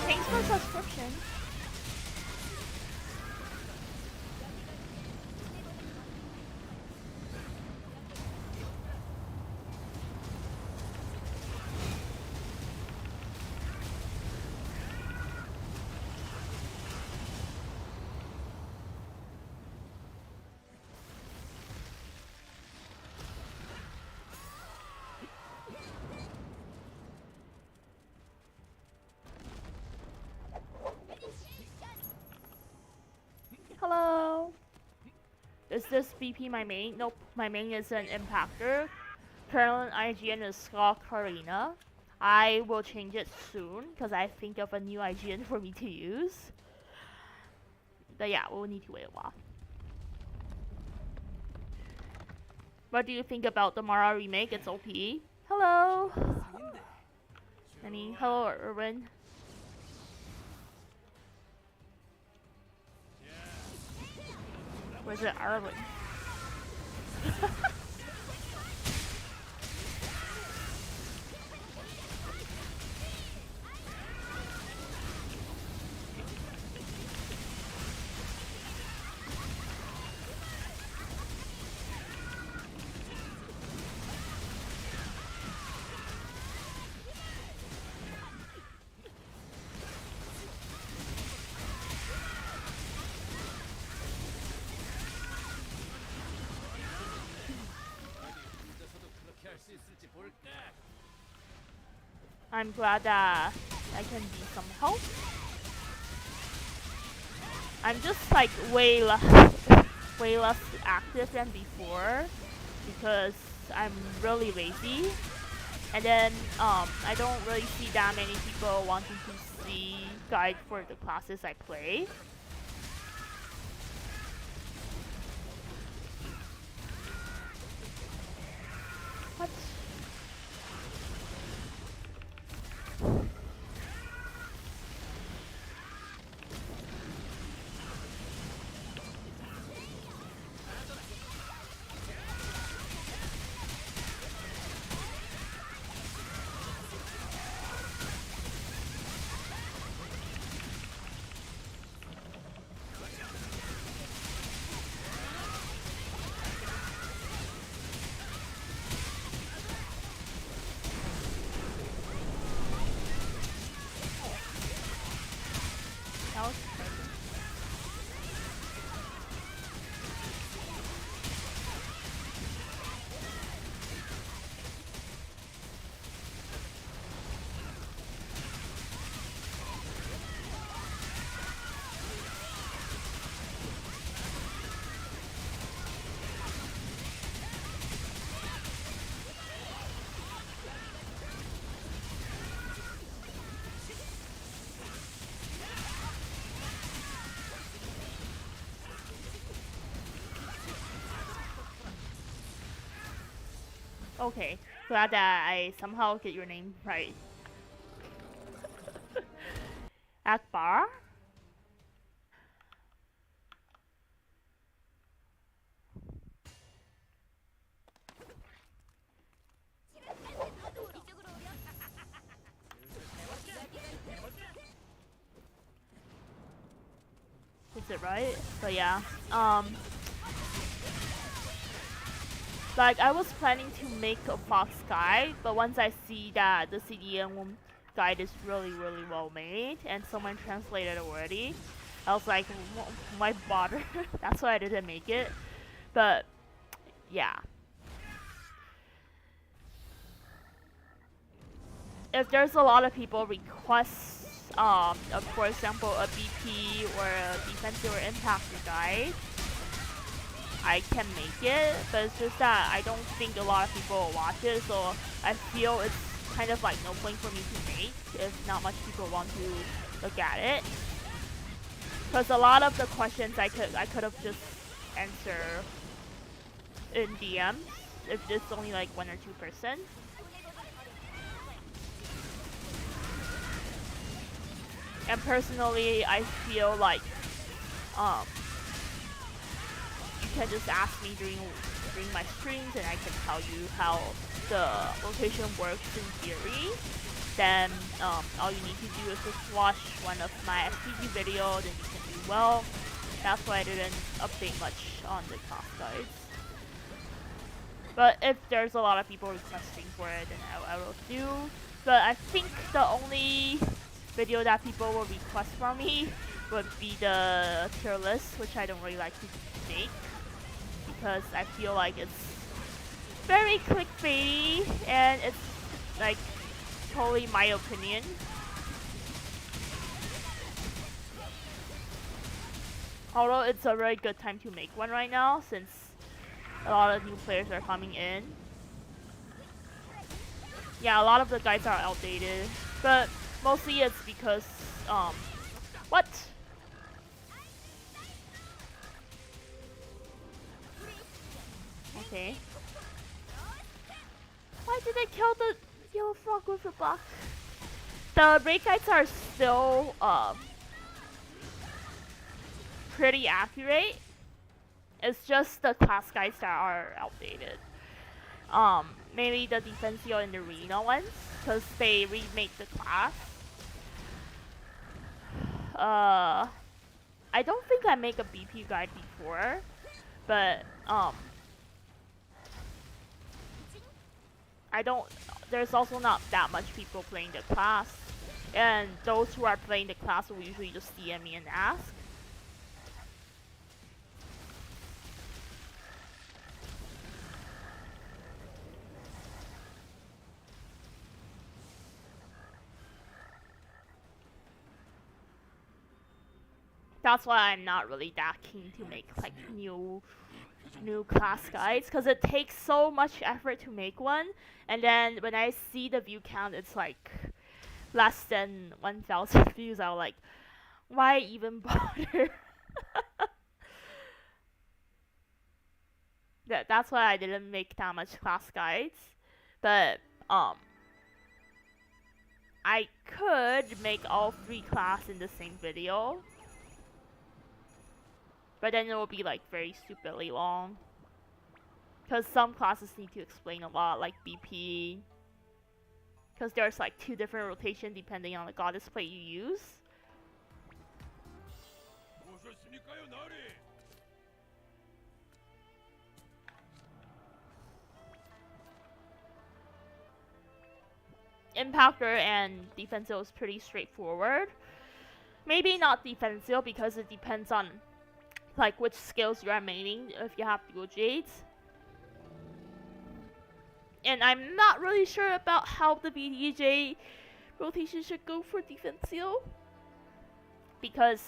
Thanks for the subscription. Hello. Is this BP my main? Nope, my main is an impactor. Current IGN is Scott Karina. I will change it soon because I think of a new IGN for me to use. But yeah, we'll need to wait a while. What do you think about the Mara remake? It's OP. Hello. Hello, Erwin. Where's it, Arwen? I'm glad that I can be some help. I'm just like way less active than before because I'm really lazy. And then I don't really see that many people wanting to see guide for the classes I play. What? That was crazy. Okay, glad that I somehow get your name right. Akbar? Is it right? But yeah, like I was planning to make a fox guide, but once I see that the CDM guide is really well made and someone translated already, I was like, why bother? That's why I didn't make it. But yeah, if there's a lot of people request, for example, a BP or a defensive or impact guide, I can make it, but it's just that I don't think a lot of people will watch it, so I feel it's kind of like no point for me to make if not much people want to look at it. Because a lot of the questions I could have just answered in DMs if it's only like 1 or 2%. And personally, I feel like you can just ask me during my streams and I can tell you how the rotation works in theory. Then all you need to do is just watch one of my FPG videos and you can do well. That's why I didn't update much on the class guides. But if there's a lot of people requesting for it, then I will do. But I think the only video that people will request from me would be the tier list, which I don't really like to make because I feel like it's very clickbaity and it's like totally my opinion. Although it's a very good time to make one right now since a lot of new players are coming in. Yeah, a lot of the guides are outdated, but mostly it's because, what? Okay. Why did I kill the yellow frog with the block? The raid guides are still, pretty accurate. It's just the class guides that are outdated. Maybe the defensive and the arena ones, because they remake the class. I don't think I make a BP guide before, but there's also not that much people playing the class, and those who are playing the class will usually just DM me and ask. That's why I'm not really that keen to make like new class guides, because it takes so much effort to make one, and then when I see the view count, it's like less than 1,000 views, I was like, why even bother? That's why I didn't make that much class guides. But I could make all 3 class in the same video, but then it will be like very stupidly long. Because some classes need to explain a lot, like BP. Because there's like 2 different rotation depending on the goddess plate you use. Impactor and defensive is pretty straightforward. Maybe not defensive because it depends on like which skills you are maining if you have to go jades. And I'm not really sure about how the BDJ rotation should go for defensive. Because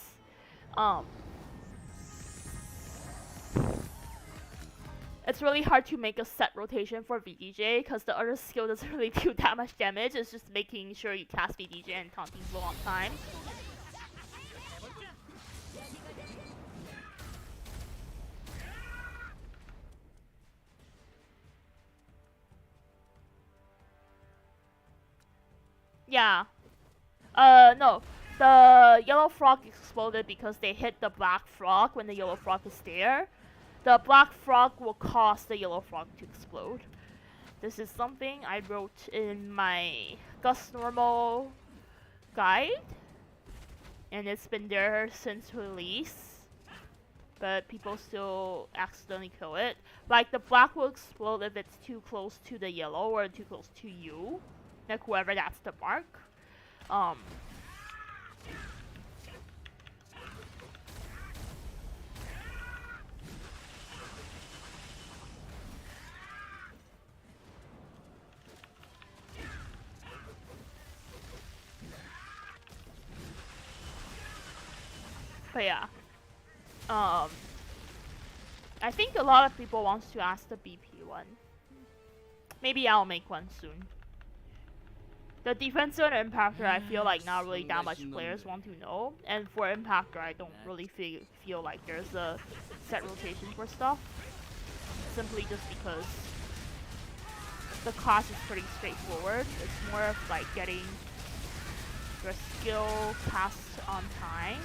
it's really hard to make a set rotation for VDJ because the other skill doesn't really do that much damage. It's just making sure you cast VDJ and taunting blow on time. Yeah. No. The yellow frog exploded because they hit the black frog when the yellow frog is there. The black frog will cause the yellow frog to explode. This is something I wrote in my Gus Normal guide. And it's been there since release. But people still accidentally kill it. Like the black will explode if it's too close to the yellow or too close to you. Like whoever that's the mark. But yeah. I think a lot of people wants to ask the BP one. Maybe I'll make one soon. The defensor and impactor, I feel like not really that much players want to know. And for impactor, I don't really feel like there's a set rotation for stuff. Simply just because the class is pretty straightforward. It's more of like getting your skill cast on time.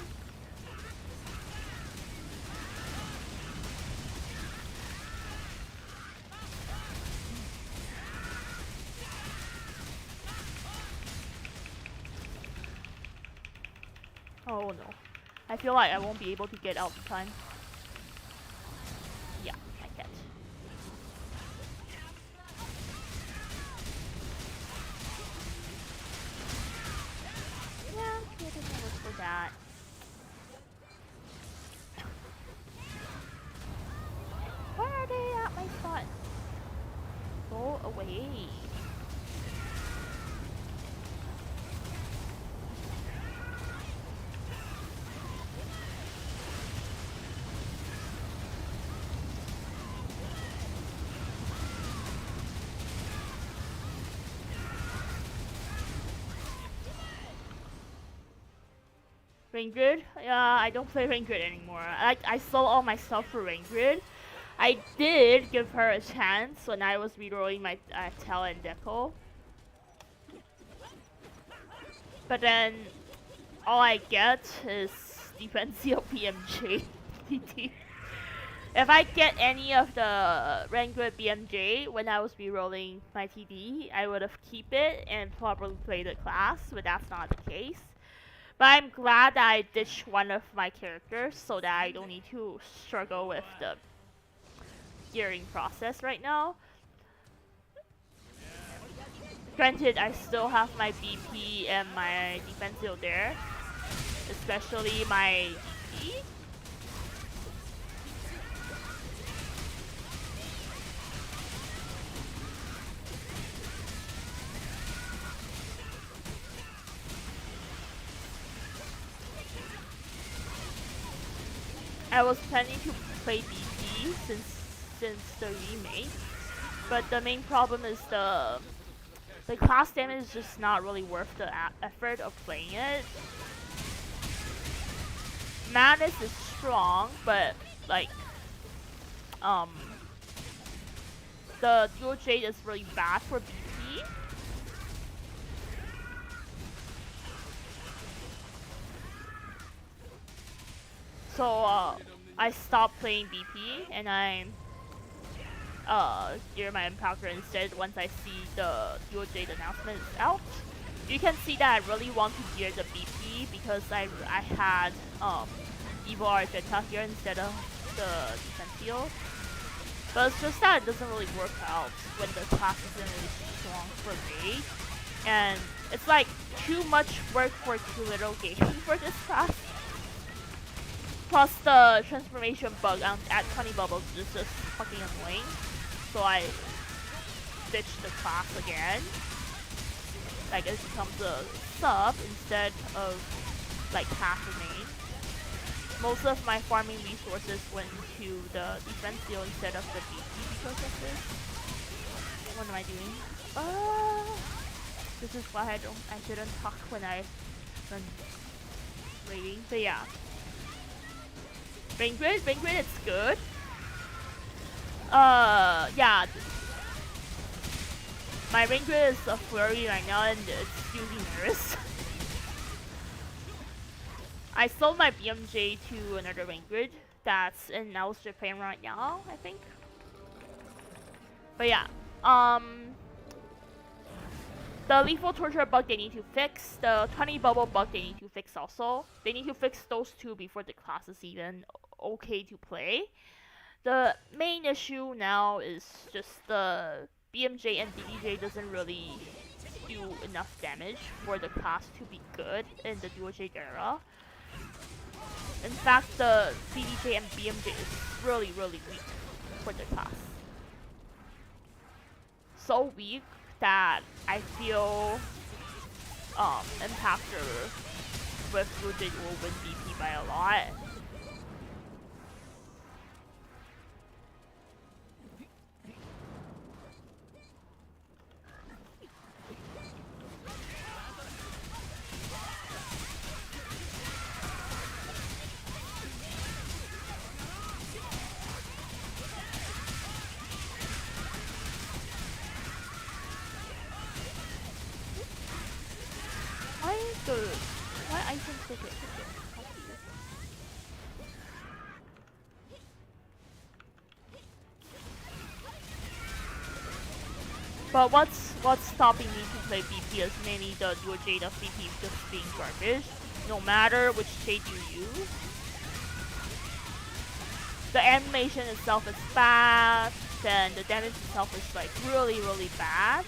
Oh no. I feel like I won't be able to get out in time. Yeah, I can't. Yeah, it doesn't work for that. Why are they at my spot? Go away. Rain Grid? Yeah, I don't play Rain Grid anymore. I sold all my stuff for Rain Grid. I did give her a chance when I was rerolling my Tel and Deco. But then, all I get is Defensio BMJ TT. If I get any of the Rain Grid BMJ when I was rerolling my TD, I would have keep it and probably played the class, but that's not the case. But I'm glad that I ditched one of my characters so that I don't need to struggle with the gearing process right now. Granted, I still have my BP and my defensive there, especially my DP. I was planning to play DP since the remake, but the main problem is the the class damage is just not really worth the effort of playing it. Madness is strong, but like the dual jade is really bad for BP. So I stopped playing BP and I gear my impactor instead once I see the dual jade announcement is out. You can see that I really want to gear the BP because I had Evil Argenta here instead of the Defensio. But it's just that it doesn't really work out when the class isn't really strong for me. And it's like too much work for too little gain for this class. Plus the transformation bug at 20 bubbles is just fucking annoying. So I ditched the class again. Like it becomes a sub instead of like half a main. Most of my farming resources went to the Defensio instead of the BP because of this. What am I doing? This is why I shouldn't talk when I'm raiding. But yeah. Rain grid, it's good. Yeah. My rain grid is a flurry right now and it's using Nervous. I sold my BMJ to another rain grid that's in Nels Japan right now, I think. But yeah, the lethal torture bug they need to fix, the 20 bubble bug they need to fix also. They need to fix those two before the class is even okay to play. The main issue now is just the BMJ and DDJ doesn't really do enough damage for the class to be good in the dual jade era. In fact, the CDJ and BMJ is really weak for the class. So weak that I feel Impactor with Ludwig will win BP by a lot. Why items take it? But what's stopping me to play BP is mainly the dual jade of BP just being garbage. No matter which jade you use. The animation itself is fast, and the damage itself is like really bad.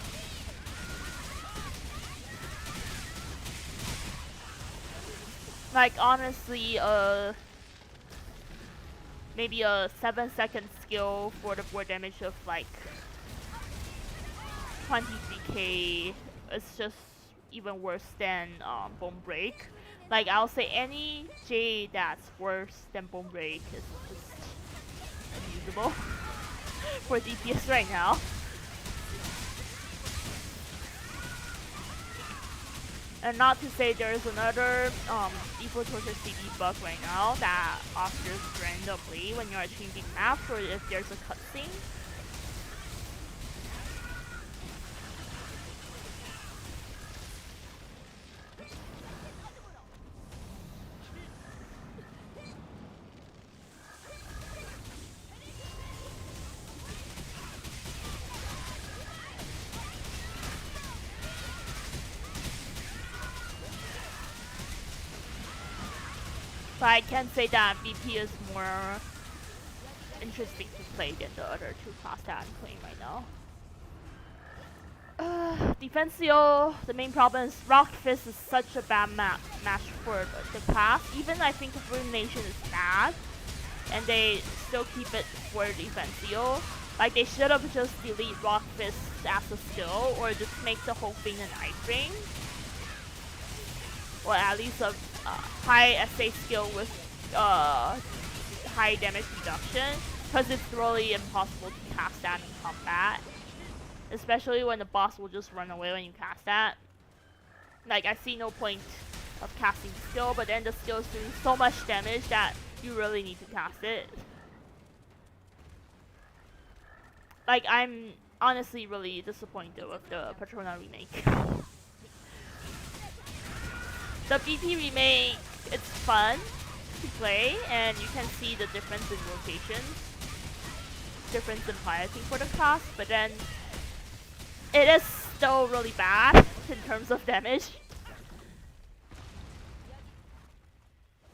Like honestly, maybe a 7-second skill for the board damage of like 23k is just even worse than Bone Break. Like I'll say any J that's worse than Bone Break is just unusable for DPS right now. And not to say there's another Equal Torture CD bug right now that offers randomly when you're changing maps or if there's a cutscene. But I can say that BP is more interesting to play than the other two classes that I'm playing right now. Defensio, the main problem is Rock Fist is such a bad match for the class. Even I think Ruination is bad, and they still keep it for Defensio. Like they should have just delete Rock Fist as a skill, or just make the whole thing an iframe. Or at least a high SA skill with high damage reduction, because it's really impossible to cast that in combat. especially when the boss will just run away when you cast that. Like, I see no point of casting the skill, but then the skill is doing so much damage that you really need to cast it. Like, I'm honestly really disappointed with the Patrona remake. The BP remake, it's fun to play, and you can see the difference in rotations, difference in piloting for the class, but then it is still really bad in terms of damage.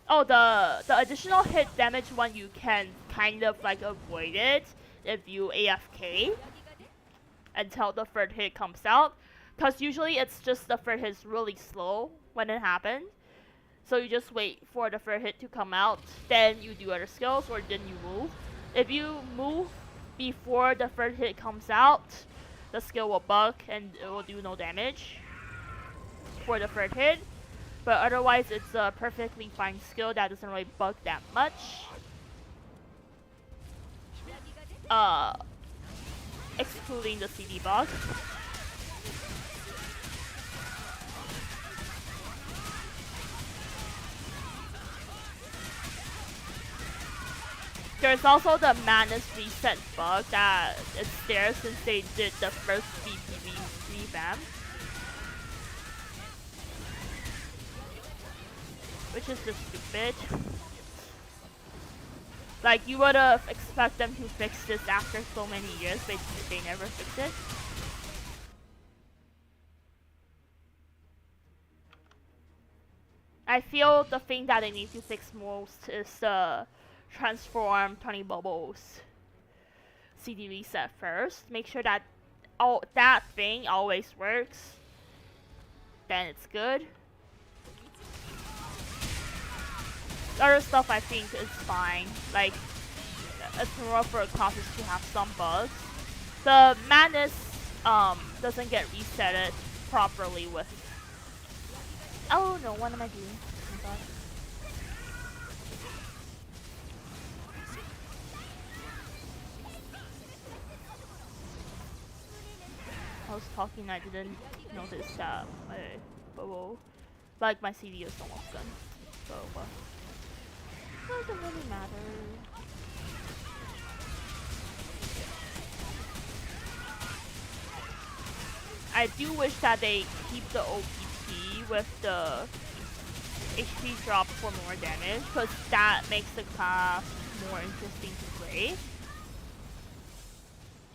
Oh, the additional hit damage one, you can kind of like avoid it if you AFK until the third hit comes out, because usually it's just the third hit is really slow when it happens. So you just wait for the third hit to come out, then you do other skills, or then you move. If you move before the third hit comes out, the skill will bug and it will do no damage for the third hit. But otherwise, it's a perfectly fine skill that doesn't really bug that much. Excluding the CD bug. There's also the Madness reset bug that is there since they did the first BP revamp. Which is just stupid. Like, you would have expected them to fix this after so many years, but they never fixed it. I feel the thing that they need to fix most is the transform 20 bubbles CD reset first. Make sure that that thing always works. Then it's good. Other stuff I think is fine. Like, it's more for classes to have some bugs. The Madness doesn't get resetted properly with. Oh no, what am I doing? Oh my god. I was talking, I didn't notice that my bubble, like my CD is almost done. So, doesn't really matter. I do wish that they keep the OPP with the HP drop for more damage, because that makes the class more interesting to play.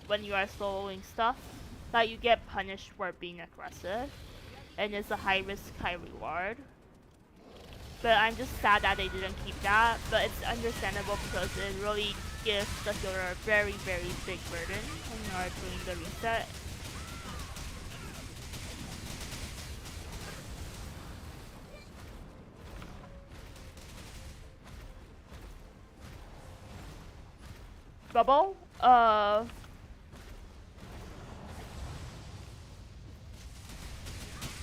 When you are soloing stuff, that you get punished for being aggressive, and it's a high risk, high reward. But I'm just sad that they didn't keep that, but it's understandable because it really gives the healer a very, very big burden when you are doing the reset. Bubble?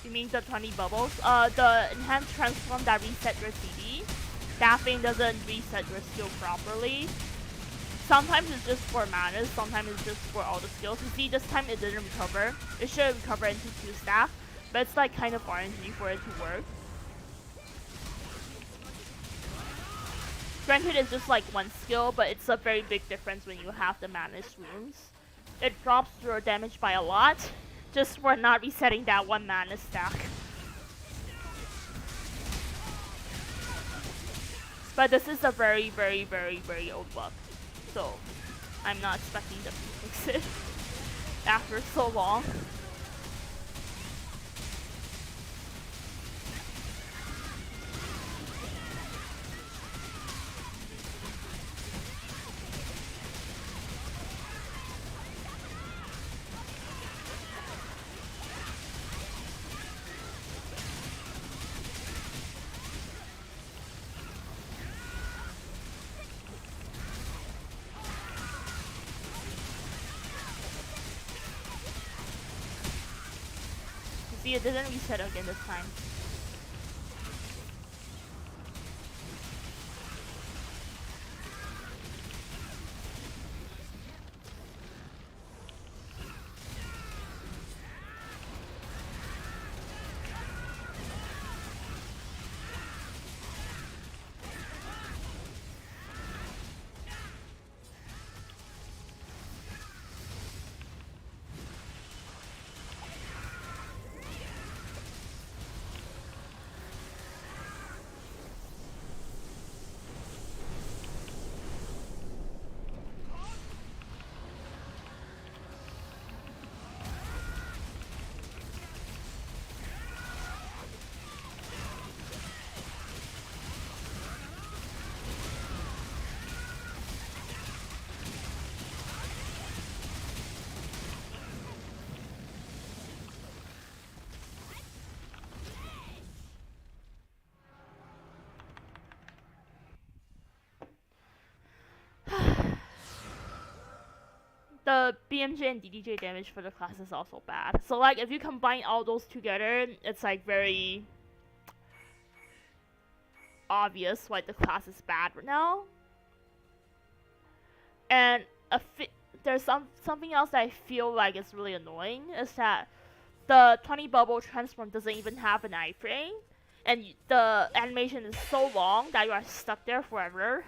You mean the 20 bubbles? The enhanced transform that reset your CD. That thing doesn't reset your skill properly. Sometimes it's just for mana, sometimes it's just for all the skills. You see, this time it didn't recover. It should recover into 2 staff, but it's like kind of RNG for it to work. Granted, it's just like one skill, but it's a very big difference when you have the Madness runes. It drops your damage by a lot, just for not resetting that one mana stack. But this is a very, very, very, very old bug, so I'm not expecting them to fix it after so long. See, it didn't reset again this time. the BMJ and DDJ damage for the class is also bad. So like if you combine all those together, it's like very obvious why the class is bad right now. And there's something else that I feel like is really annoying is that the 20 bubble transform doesn't even have an iframe, and the animation is so long that you are stuck there forever.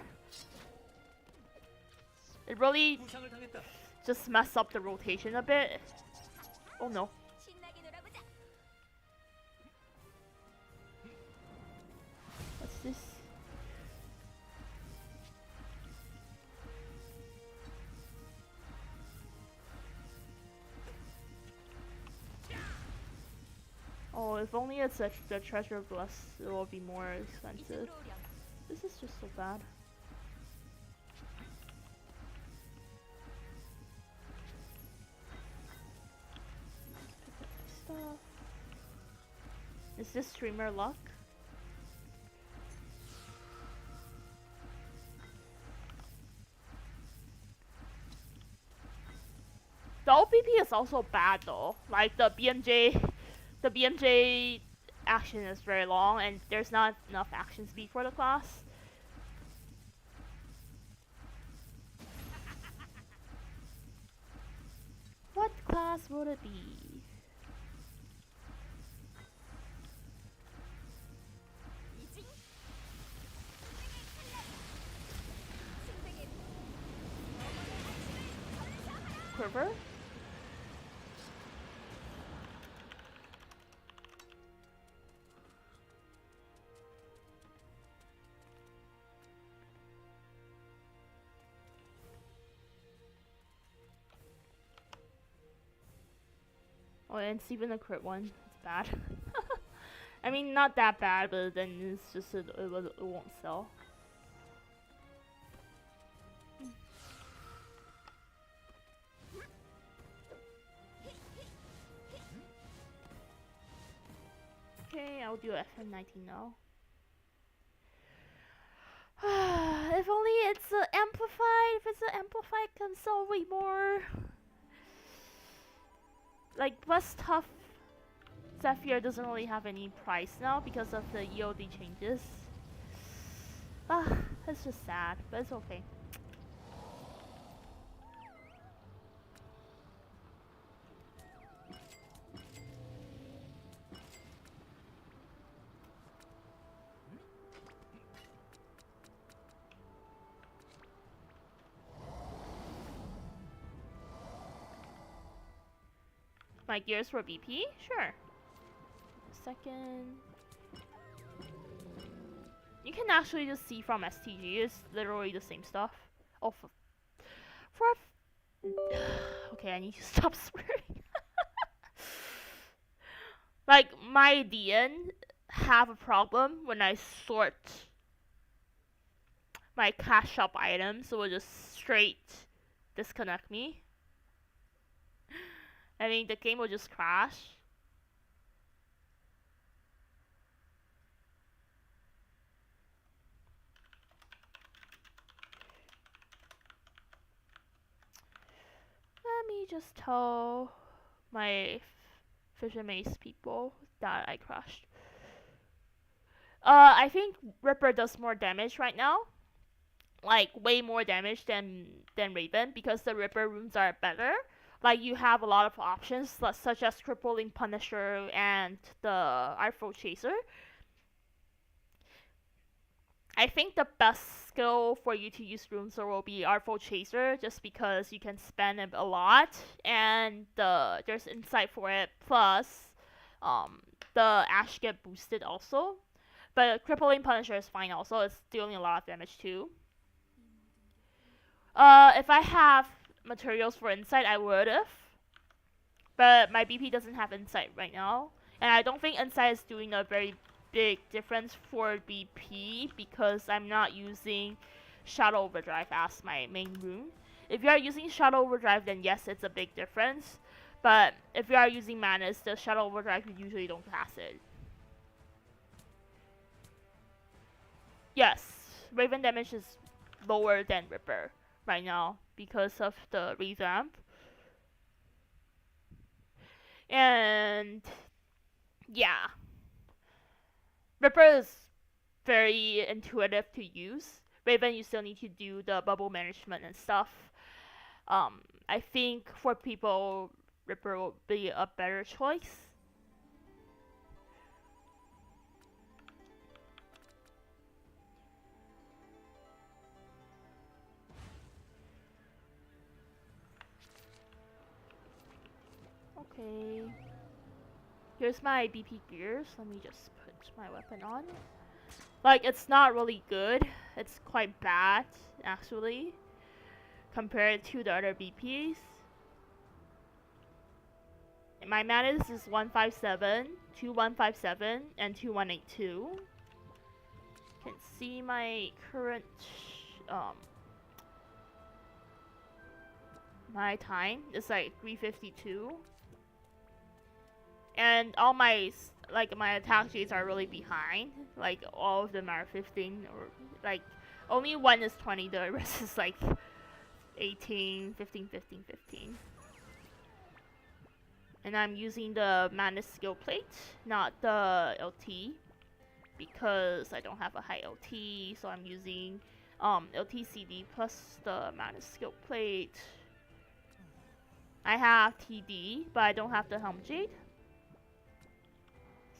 It really 부상을 당했다. just messed up the rotation a bit. Oh no. What's this? Oh, if only it's the treasure bless, it will be more expensive. This is just so bad. Stuff. Is this streamer luck? The OPP is also bad though. Like the BMJ action is very long and there's not enough action speed for the class. What class would it be? Quiver? Oh, and it's even a crit one. It's bad. I mean, not that bad, but then it's just it won't sell. Okay, I'll do FM19 now. If only it's amplified. If it's amplified, can sell way more. Like West Tough Zephyr doesn't really have any price now because of the EOD changes. It's just sad, but it's okay. My gears for BP? Sure. Second. You can actually just see from STG, it's literally the same stuff. Oh, okay, I need to stop swearing. Like, my DN have a problem when I sort my cash shop items, so it will just straight disconnect me. I mean, the game will just crash. Let me just tell my Fission Mace people that I crashed. I think Ripper does more damage right now. Like, way more damage than Raven, because the Ripper runes are better. Like, you have a lot of options, such as Crippling Punisher and the Artful Chaser. I think the best skill for you to use runes will be Artful Chaser, just because you can spend it a lot, and there's insight for it, plus the Ash get boosted also. But Crippling Punisher is fine also, it's dealing a lot of damage too. If I have materials for insight, I would've. But my BP doesn't have insight right now. And I don't think insight is doing a very big difference for BP because I'm not using Shadow Overdrive as my main rune. If you are using Shadow Overdrive, then yes, it's a big difference. But if you are using Manus, the Shadow Overdrive, you usually don't cast it. Yes, Raven damage is lower than Ripper right now because of the revamp. And yeah, Ripper is very intuitive to use. Raven, you still need to do the bubble management and stuff. I think for people, Ripper will be a better choice. Okay. Here's my BP gears. Let me just put my weapon on. Like, it's not really good. It's quite bad, actually, compared to the other BPs. My manus is 157, 2157, and 2182. You can see my current, my time is like 352. And all my my attack jades are really behind. Like all of them are 15 or like only one is 20. The rest is like 18, 15, 15, 15. And I'm using the Manus skill plate, not the LT, because I don't have a high LT. So I'm using LT CD plus the Manus skill plate. I have TD, but I don't have the Helm Jade.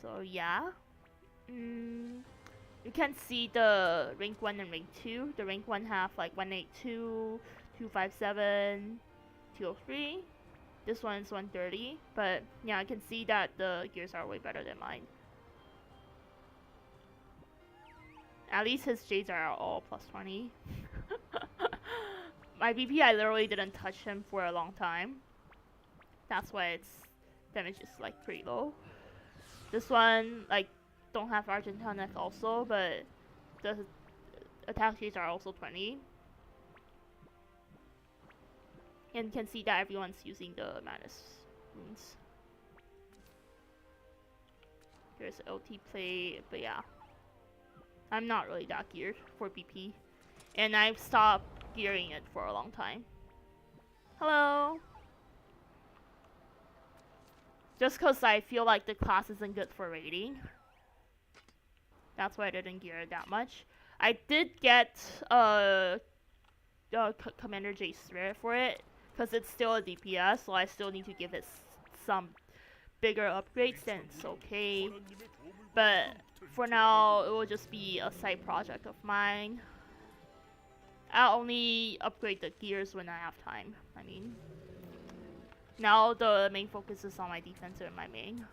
So yeah. You can see the rank 1 and rank 2. The rank 1 have like 182, 257, 203. This one's 130. But yeah, I can see that the gears are way better than mine. At least his jades are all plus 20. My BP, I literally didn't touch him for a long time. That's why its damage is like pretty low. This one, like, don't have Argentonic also, but the attack jades are also 20. And you can see that everyone's using the Manus runes. There's LT play, but yeah. I'm not really that geared for BP. And I've stopped gearing it for a long time. Hello! Just cause I feel like the class isn't good for raiding. That's why I didn't gear it that much. I did get Commander J Spirit for it, because it's still a DPS, so I still need to give it some bigger upgrades, then it's okay. But for now, it will just be a side project of mine. I'll only upgrade the gears when I have time, I mean. Now the main focus is on my defense and my main.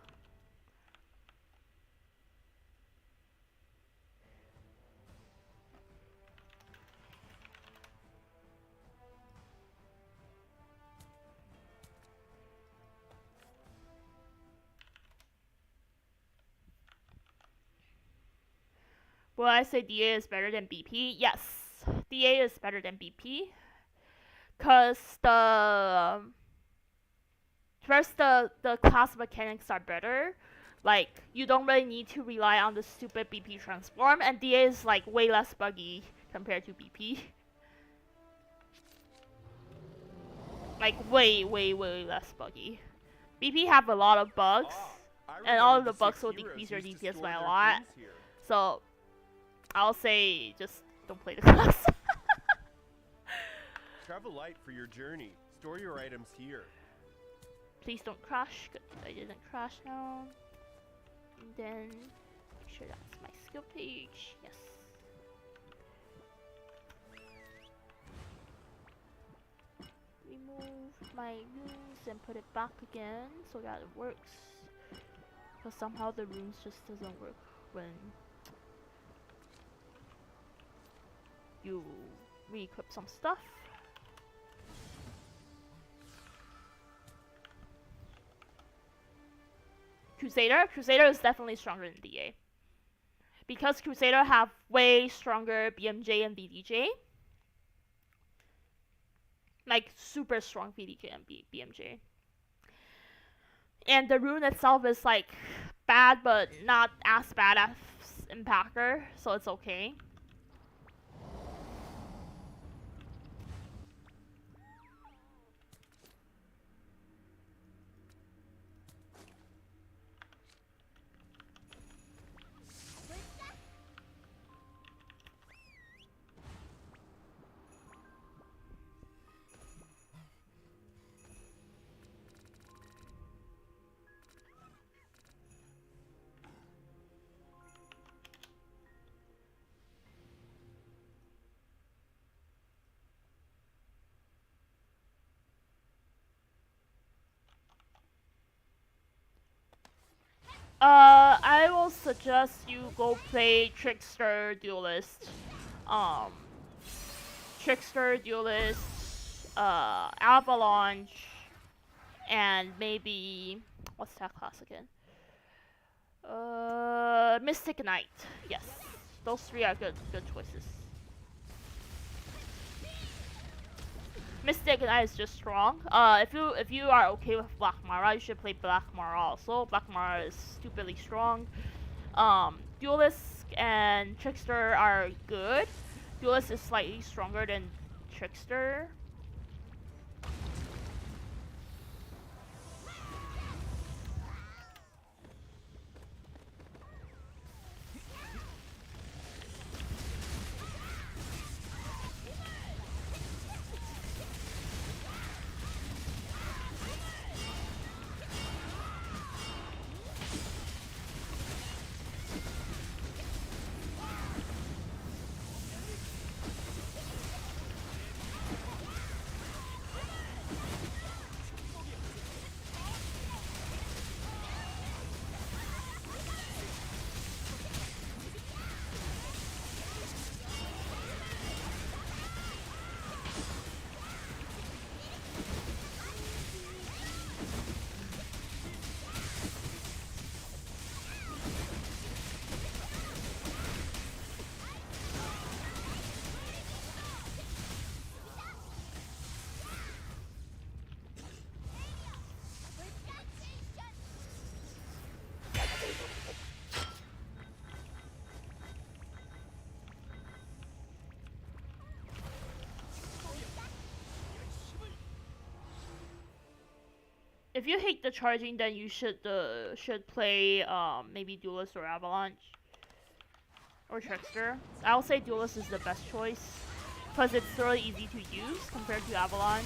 Will I say DA is better than BP? Yes, DA is better than BP. Cause first the class mechanics are better. Like, you don't really need to rely on the stupid BP transform, and DA is like way less buggy compared to BP. Like way less buggy. BP have a lot of bugs, and all of the bugs will decrease your DPS by a lot. So I'll say just don't play the class. Travel light for your journey. Store your items here. Please don't crash. Good, I didn't crash now. And then make sure that's my skill page. Yes. Remove my runes and put it back again so that it works. Because somehow the runes just doesn't work when you re-equip some stuff. Crusader is definitely stronger than DA. Because Crusader have way stronger BMJ and BDJ. Like, super strong BDJ and BMJ. And the rune itself is, like, bad, but not as bad as Impactor, so it's okay. I will suggest you go play Trickster Duelist. Um, Trickster Duelist, Avalanche, and maybe what's that class again? Mystic Knight. Yes, those three are good choices. Mystic Knight is just strong. If you are okay with Black Mara, you should play Black Mara also. Black Mara is stupidly strong. Duelist and Trickster are good. Duelist is slightly stronger than Trickster. If you hate the charging, then you should play maybe Duelist or Avalanche or Trickster. I'll say Duelist is the best choice because it's really easy to use compared to Avalanche.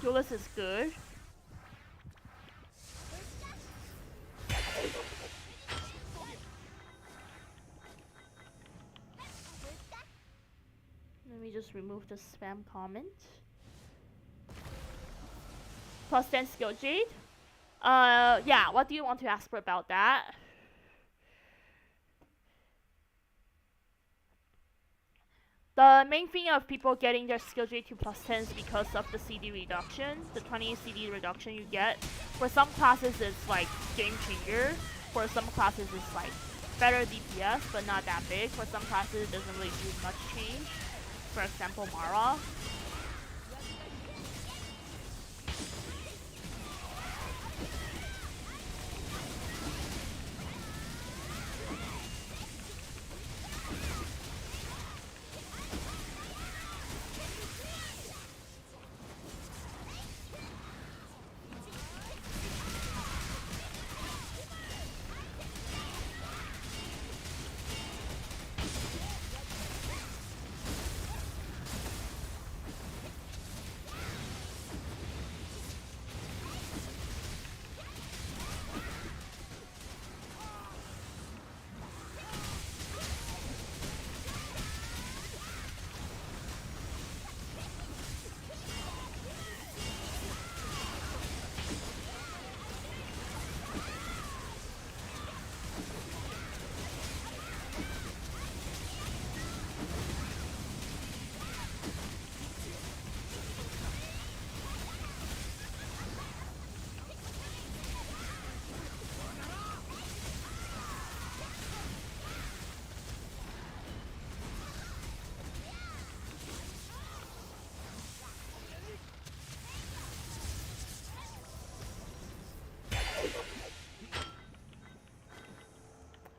Duelist is good. Let me just remove the spam comment. Plus 10 skill jade. Yeah, what do you want to ask for about that? The main thing of people getting their skill jade to plus 10 is because of the CD reduction. The 20 CD reduction you get. For some classes it's like game changer. For some classes it's like better DPS but not that big. For some classes it doesn't really do much change. For example, Mara.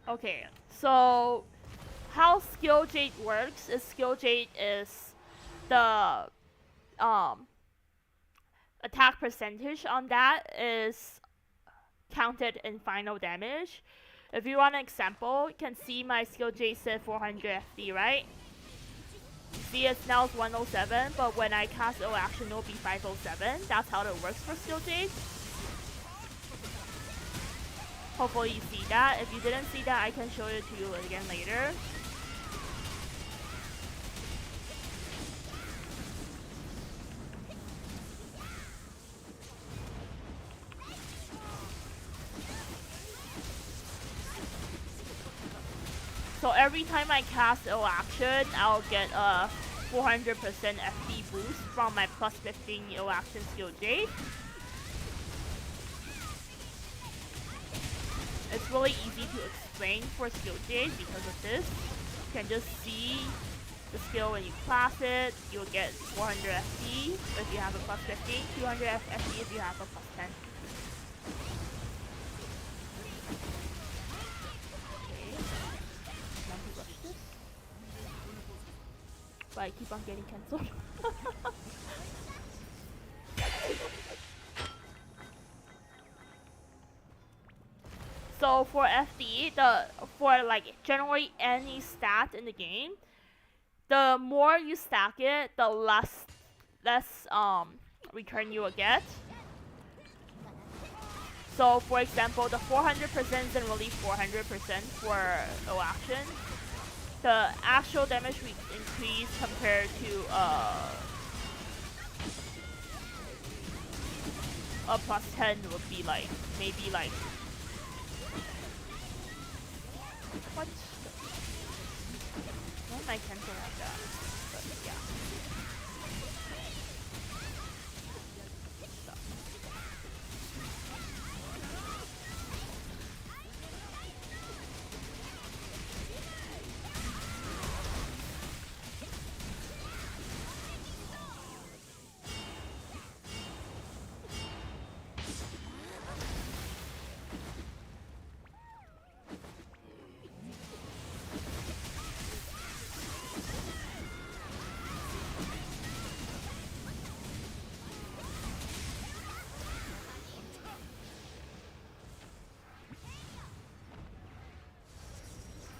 Okay, so how skill jade works is skill jade is the um attack percentage on that is counted in final damage. If you want an example, you can see my skill jade said 400 FD, right? See, it's now 107, but when I cast O action, it'll be 507. That's how it works for skill jade. Hopefully you see that. If you didn't see that, I can show it to you again later. So every time I cast O action, I'll get a 400% FP boost from my plus 15 O action skill jade. It's really easy to explain for skill jade because of this. You can just see the skill when you class it. You'll get 400 FP if you have a plus 15, 200 FP if you have a plus 10. But I keep on getting cancelled. So for FD, for like generally any stat in the game, the more you stack it, the less return you will get. So for example, the 400% isn't really 400% for O action. The actual damage we increase compared to a plus 10 would be like maybe like what? Why am I cancel like that? But yeah.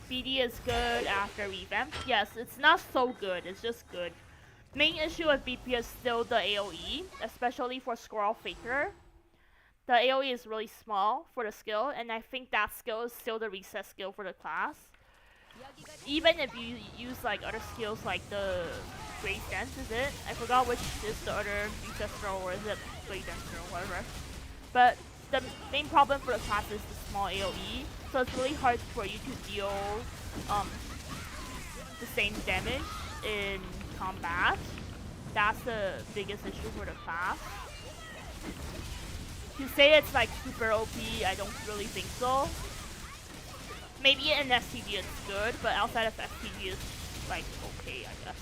BD is good after revamp. Yes, it's not so good, it's just good. Main issue with BP is still the AoE, especially for Squirrel Faker. The AoE is really small for the skill, and I think that skill is still the reset skill for the class. Even if you use like other skills like the Great Dance, is it? I forgot which is the other reset skill, or is it Great Dance or whatever. But the main problem for the class is the small AoE, so it's really hard for you to deal the same damage in combat. That's the biggest issue for the class. To say it's like super OP, I don't really think so. Maybe in STG it's good, but outside of STG it's like okay, I guess.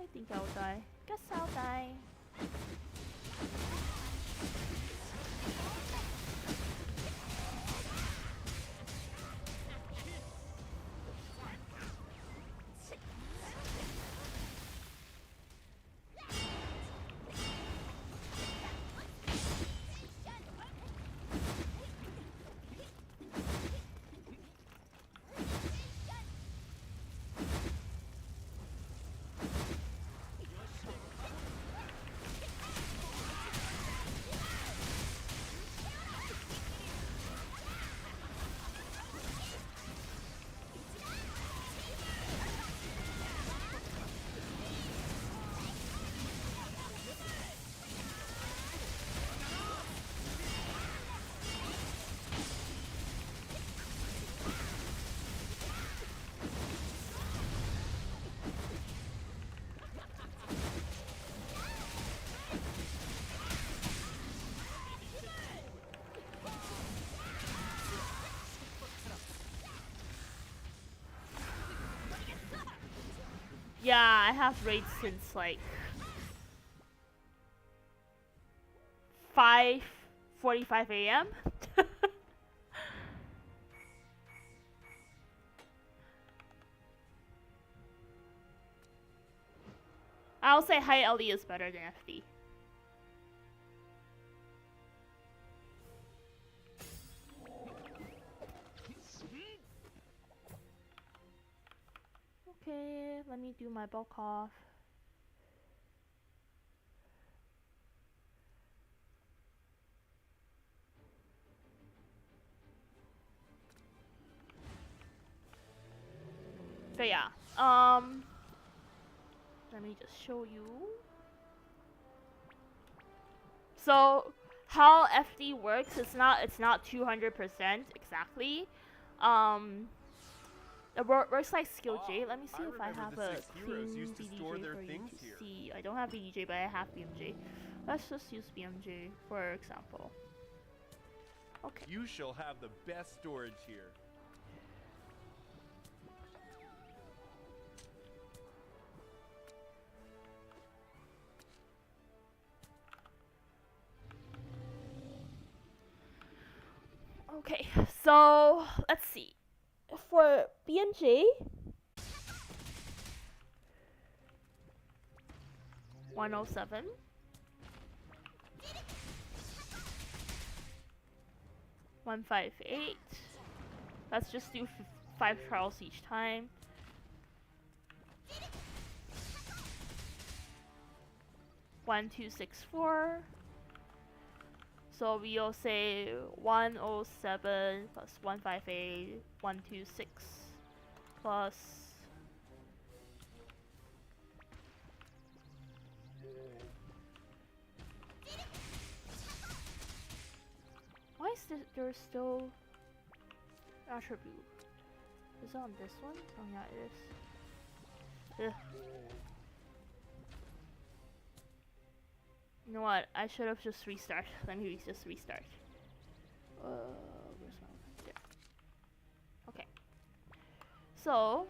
I think I'll die. Guess I'll die. Yeah, I have raids since like 5:45 a.m. I'll say high LE is better than FD. Okay, let me do my bulk off. But yeah, let me just show you. So how FD works, it's not 200% exactly. It works like skill J. Let me see if I have a clean BDJ for you to see. I don't have BDJ, but I have BMJ. Let's just use BMJ for example. Okay. You shall have the best storage here. Okay, so let's see. For BMJ, 107. 158. Let's just do 5 trials each time. 1264. So we'll say 107 plus 158, 126 plus why is there still attribute? Is it on this one? Oh yeah, it is. Ugh. You know what? I should have just restarted. Let me just restart. Where's my there? Okay. So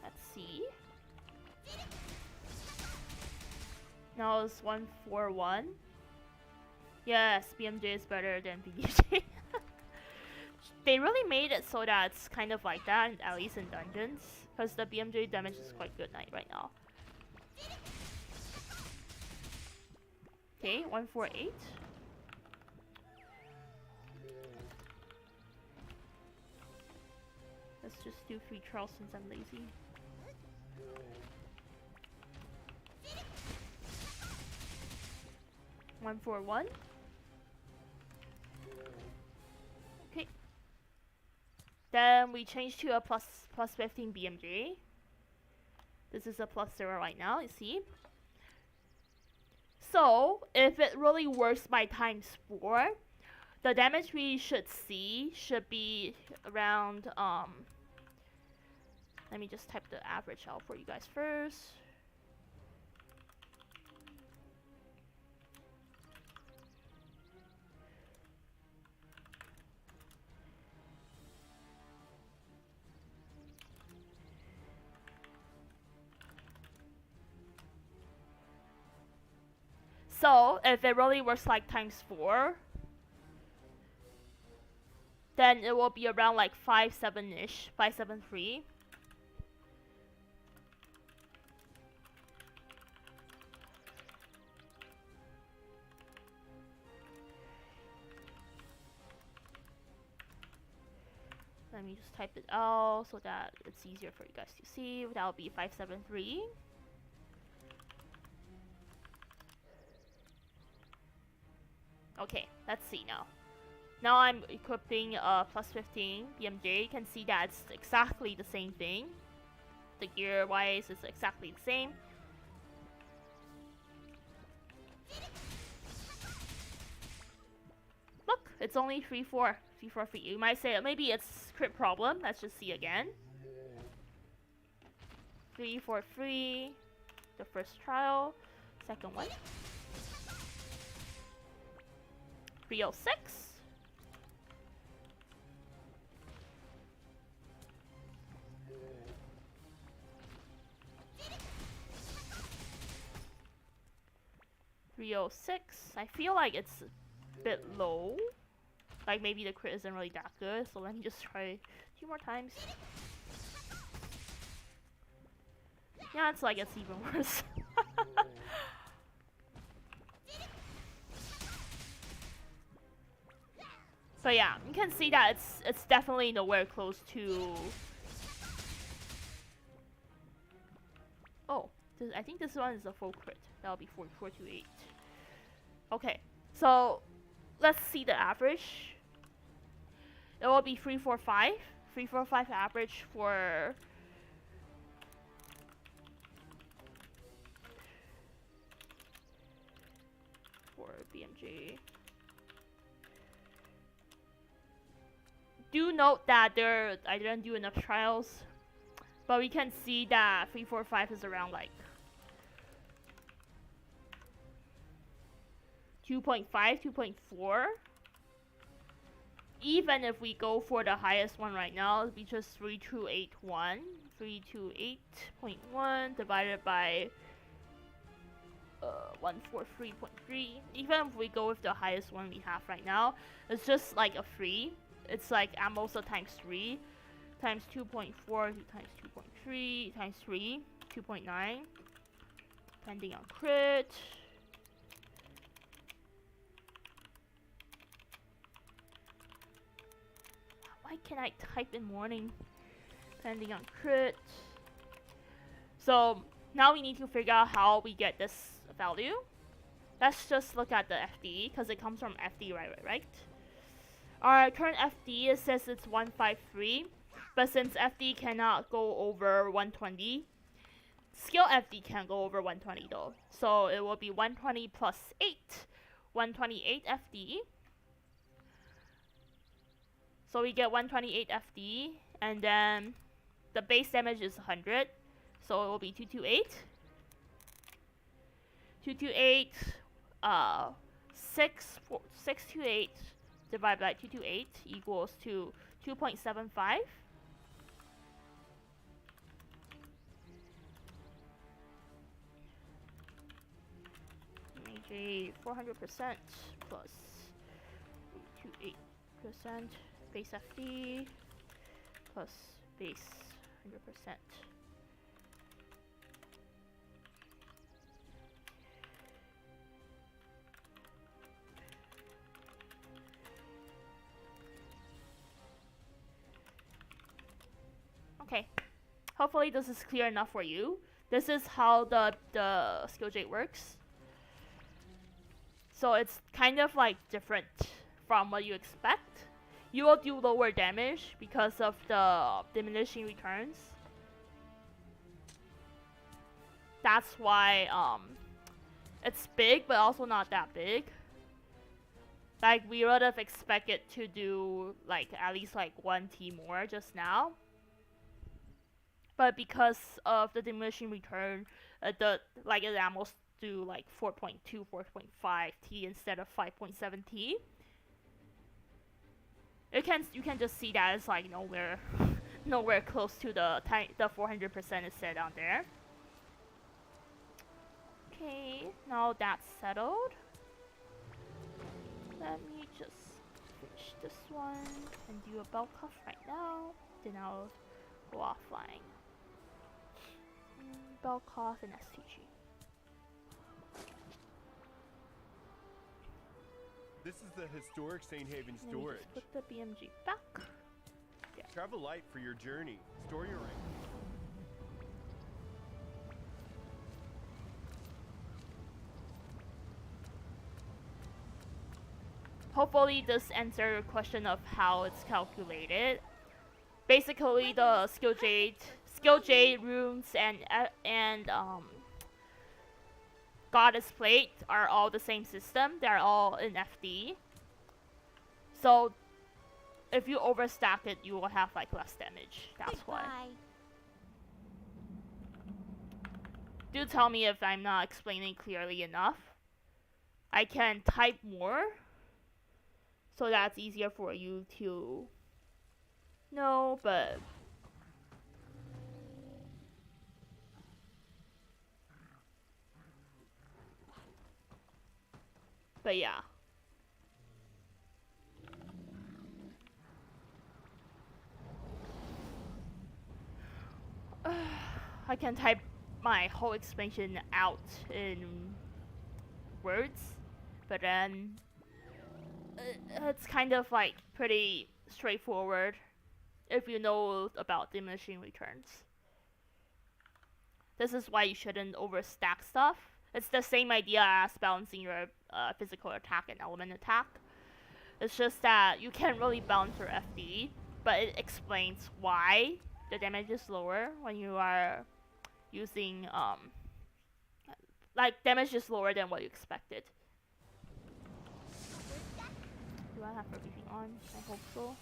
let's see. Now it's 141. Yes, BMJ is better than BDJ. They really made it so that it's kind of like that, at least in dungeons, because the BMJ damage is quite good right now. Okay, 148. Let's just do 3 trials since I'm lazy. One four one. Okay. Then we change to a plus 15 BMJ. This is a +0 right now, you see. So if it really works by ×4, the damage we should see should be around let me just type the average out for you guys first. So if it really works like ×4, then it will be around like 5.7-ish, 5.73. Let me just type it out so that it's easier for you guys to see. That would be 5.73. Okay, let's see now. Now I'm equipping plus 15 BMJ. You can see that it's exactly the same thing. The gear wise is exactly the same. Look, it's only 3-4. 3-4 for you. You might say maybe it's crit problem. Let's just see again. 3-4-3. The first trial. Second one. 306. I feel like it's bit low. Like maybe the crit isn't really that good, so let me just try 2 more times. Yeah, it's like it's even worse. So yeah, you can see that it's definitely nowhere close to. Oh, I think this one is a full crit. That'll be 428. Okay, so let's see the average. It will be 345. 345 average for BMG. Do note that I didn't do enough trials, but we can see that 345 is around like 2.5, 2.4. Even if we go for the highest one right now, it'll be just 3281. 328.1 divided by 143.3. Even if we go with the highest one we have right now, it's just like a 3. It's like at most a times 3 times 2.4 times 2.3 times 3, 2.9, depending on crit. Why can I type in morning? Depending on crit. So now we need to figure out how we get this value. Let's just look at the FD because it comes from FD, right? Our current FD, it says it's 153, but since FD cannot go over 120, skill FD can go over 120 though. So it will be 120 plus 8, 128 FD. So we get 128 FD, and then the base damage is 100, so it will be 228. 228, 628 divided by 228 equals to 2.75. Major 400% plus 28%. Base FD plus base 100%. Okay, hopefully this is clear enough for you. This is how the skill jade works. So it's kind of like different from what you expect. You will do lower damage because of the diminishing returns. That's why it's big, but also not that big. Like we would have expected to do like at least like 1T more just now. But because of the diminishing return, it almost do like 4.2, 4.5 T instead of 5.7 T. You can just see that it's like nowhere close to the 400% is set down there. Okay, now that's settled. Let me just finish this one and do a belt cuff right now. Then I'll go offline. Belt cuff and STG. This is the historic St. Haven storage. Just put the BMG back. Yeah. Travel light for your journey. Store your ring. Hopefully this answers your question of how it's calculated. Basically, the skill jade runes and goddess plate are all the same system. They're all in FD. So if you overstack it, you will have like less damage. That's why. Do tell me if I'm not explaining clearly enough. I can type more, so that's easier for you to know, but yeah. I can type my whole expansion out in words, but then it's kind of like pretty straightforward if you know about diminishing returns. This is why you shouldn't overstack stuff. It's the same idea as balancing your physical attack and element attack. It's just that you can't really balance your FD, but it explains why the damage is lower when you are using like damage is lower than what you expected. Do I have everything on? I hope so.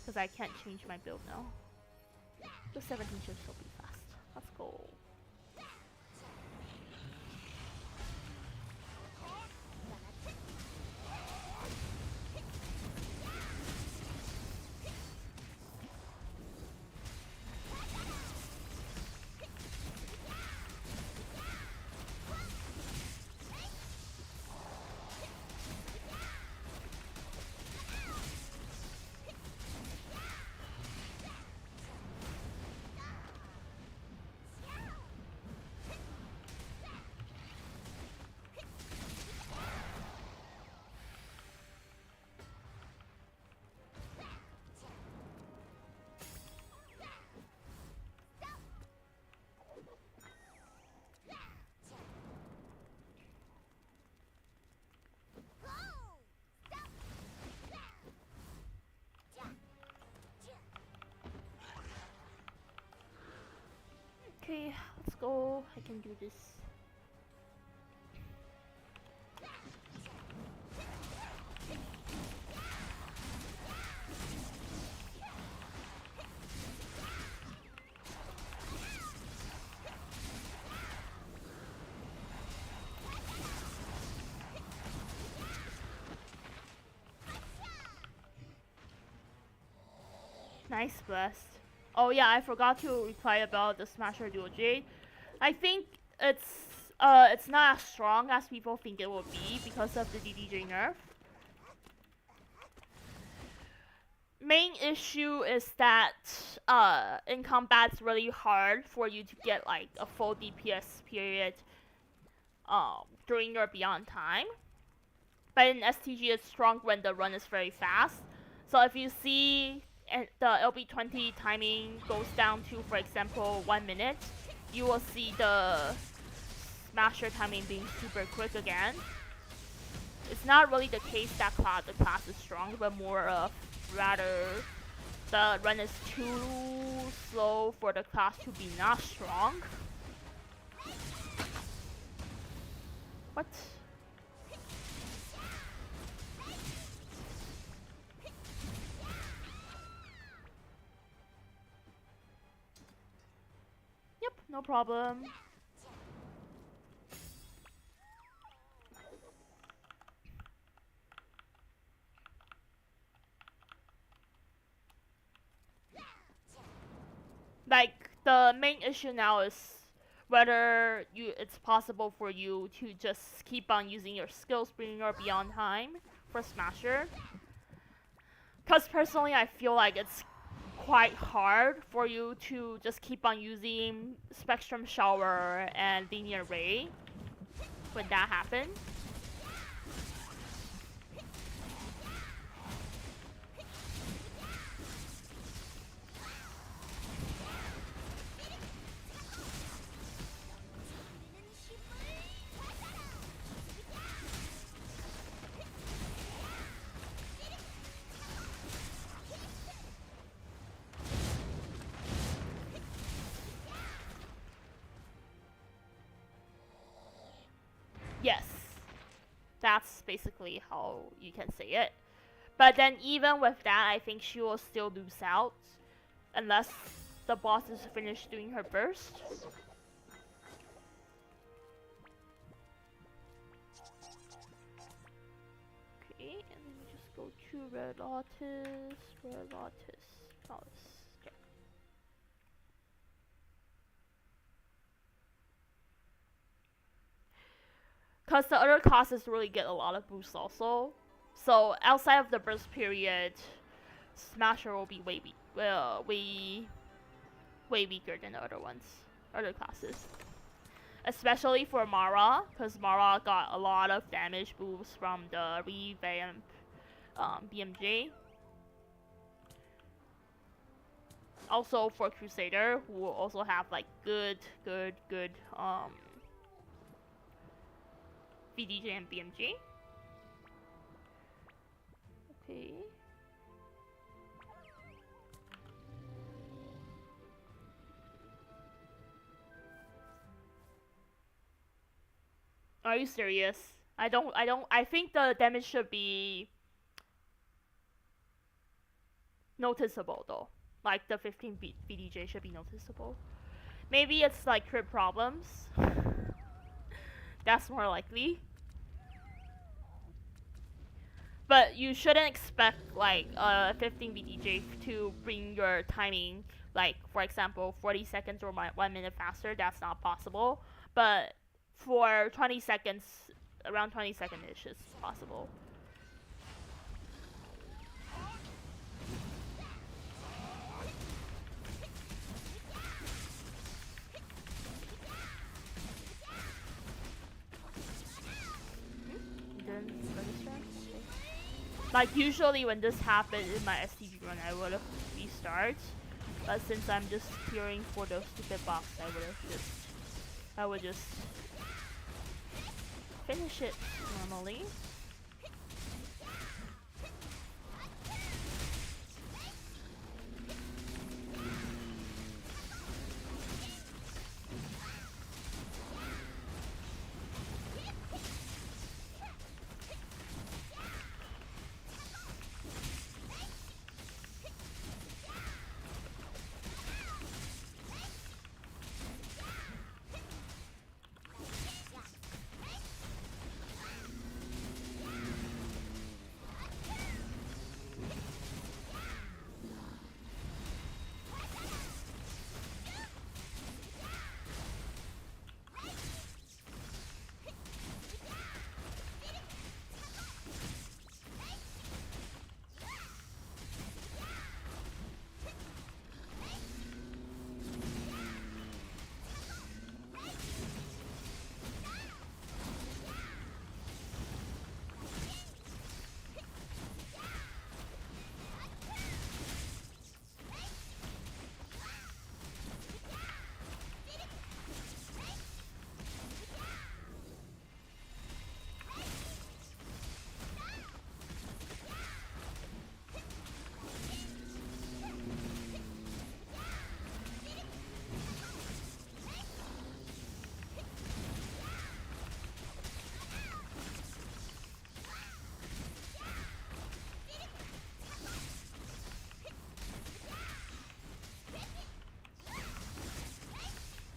Because I can't change my build now. The 17 should still be fast. Let's go. Okay, let's go. I can do this. Nice blast. Oh yeah, I forgot to reply about the Smasher Dual Jade. I think it's not as strong as people think it will be because of the DDJ nerf. Main issue is that in combat it's really hard for you to get like a full DPS period during your beyond time. But in STG it's strong when the run is very fast. So if you see the LB20 timing goes down to, for example, 1 minute, you will see the Smasher timing being super quick again. It's not really the case that the class is strong, but more of rather the run is too slow for the class to be not strong. What? Yep, no problem. Like, the main issue now is whether it's possible for you to just keep on using your skill spring or beyond time for Smasher. Because personally I feel like it's quite hard for you to just keep on using Spectrum Shower and Linear Ray when that happens. Yes, that's basically how you can say it. But then even with that, I think she will still lose out unless the boss is finished doing her burst. Okay, and then we just go to Red Lotus Palace. Okay. Because the other classes really get a lot of boosts also. So outside of the burst period, Smasher will be way way weaker than the other ones, other classes. Especially for Mara, because Mara got a lot of damage boosts from the revamp BMJ. Also for Crusader, who will also have like good VDJ and BMJ. Okay. Are you serious? I think the damage should be noticeable though. Like the 15 BDJ should be noticeable. Maybe it's like crit problems. That's more likely. But you shouldn't expect like 15 BDJ to bring your timing, like for example 40 seconds or 1 minute faster. That's not possible. But for 20 seconds, around 20 seconds ish is possible. Like usually when this happened in my STG run, I would have restart. But since I'm just clearing for those stupid box, I would just finish it normally.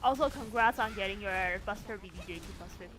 Also, congrats on getting your Buster BDJ to plus 15.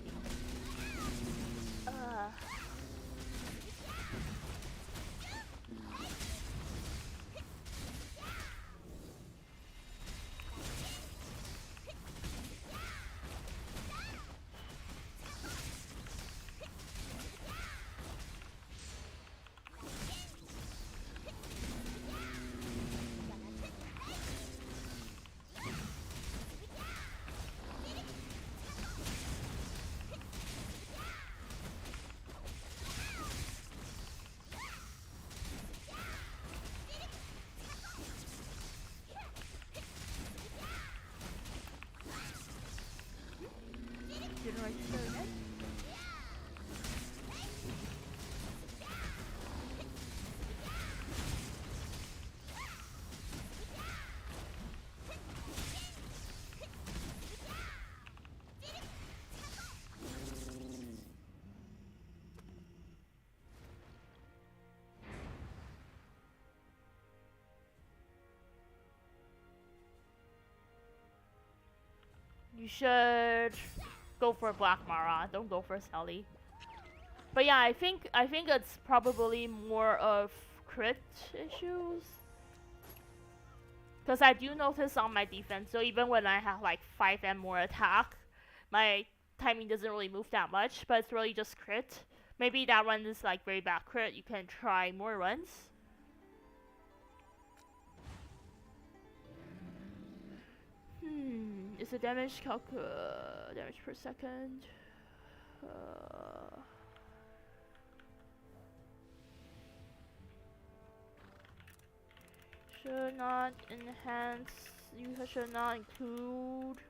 You should go for Black Mara. Don't go for Sally. But yeah, I think it's probably more of crit issues. Because I do notice on my defense, so even when I have like 5M more attack, my timing doesn't really move that much, but it's really just crit. Maybe that run is like very bad crit, you can try more runs. Is the damage damage per second? Should not enhance. You should not include.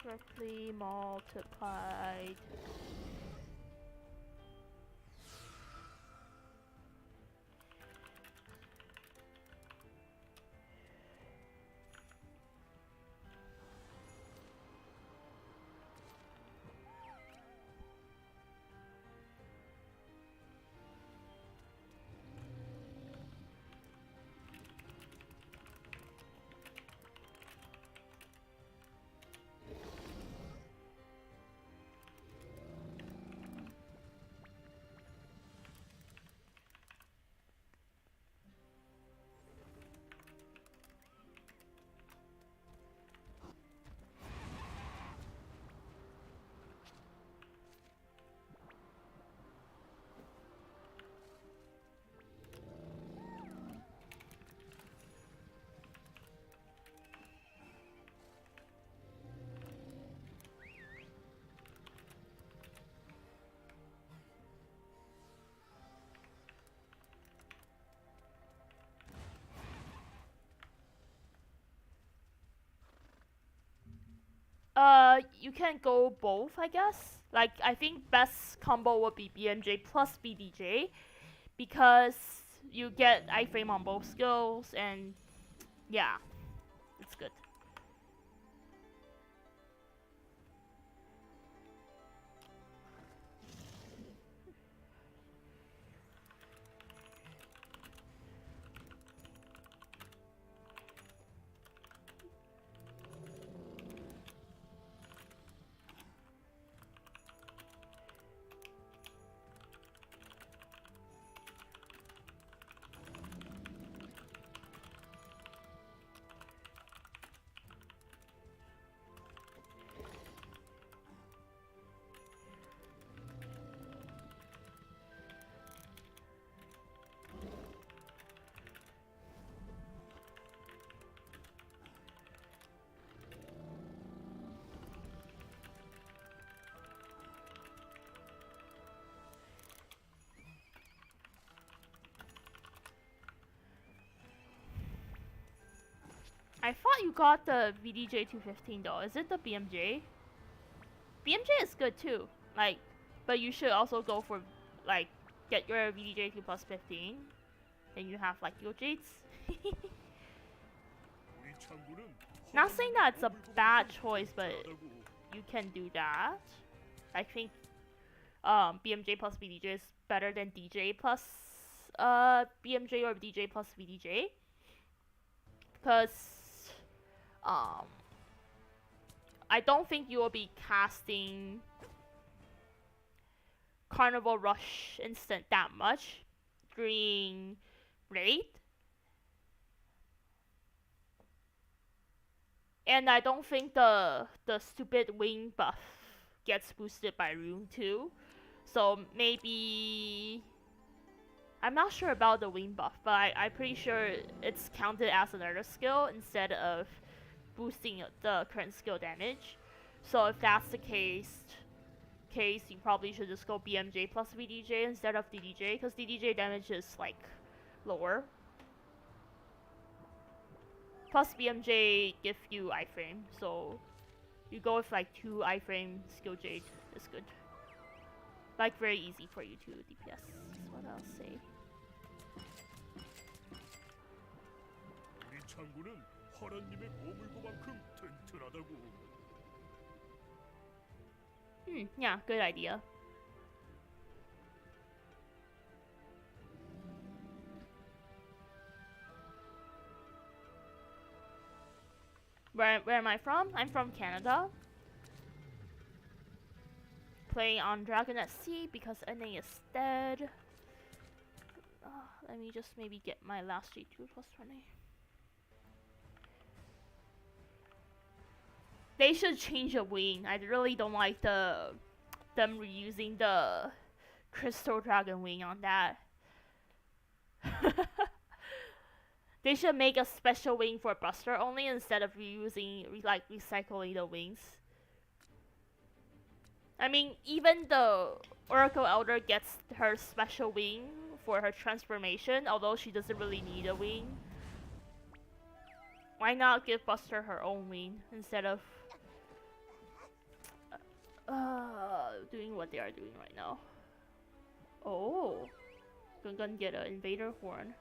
Directly multiplied. You can go both, I guess. Like, I think best combo would be BMJ plus BDJ, because you get iframe on both skills, and yeah, it's good. I thought you got the VDJ 215 though. Is it the BMJ? BMJ is good too. Like, but you should also go for, like, get your VDJ 2 plus 15. Then you have, like, your jades. Not saying that it's a bad choice, but you can do that. I think BMJ plus VDJ is better than DJ plus BMJ or DJ plus VDJ. Because I don't think you will be casting Carnival Rush instant that much during raid. And I don't think the stupid wing buff gets boosted by rune too. So maybe, I'm not sure about the wing buff, but I'm pretty sure it's counted as another skill instead of boosting the current skill damage. So if that's the case, you probably should just go BMJ plus VDJ instead of DDJ, because DDJ damage is, like, lower. Plus BMJ give you iframe, so you go with, like, 2 iframe skill jade is good. Like, very easy for you to DPS, is what I'll say. 우리 창고는 하나님의 보물고만큼 튼튼하다고. Yeah, good idea. Where am I from? I'm from Canada. Playing on Dragon at Sea because NA is dead. Let me just maybe get my last G2 plus 20. They should change a wing. I really don't like them reusing the Crystal Dragon wing on that. They should make a special wing for Buster only instead of recycling the wings. I mean, even the Oracle Elder gets her special wing for her transformation, although she doesn't really need a wing. Why not give Buster her own wing instead of doing what they are doing right now? Oh, gonna get an Invader Horn.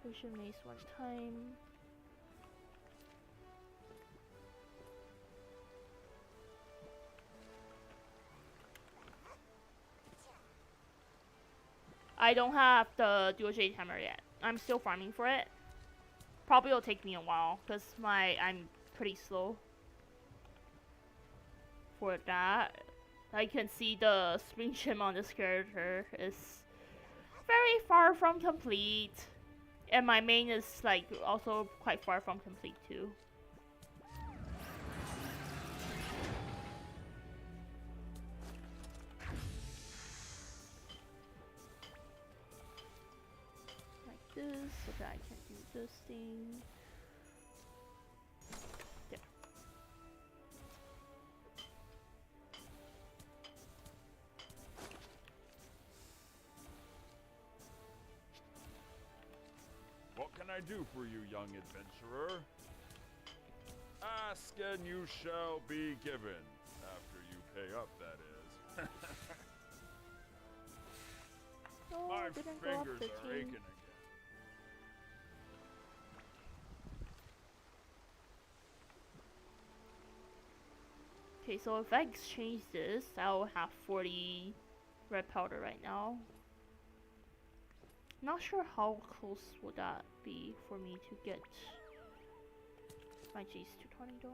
Potion Mace one time. I don't have the dual jade hammer yet. I'm still farming for it. Probably will take me a while because I'm pretty slow for that. I can see the spring shim on this character is very far from complete. And my main is like also quite far from complete too. Like this, so that I can do this thing. There. What can I do for you, young adventurer? Ask and you shall be given. After you pay up, that is. Oh, My didn't go up fingers 13. are aching again. Okay, so if I exchange this, I'll have 40 red powder right now. Not sure how close would that be for me to get my G's to 20 though.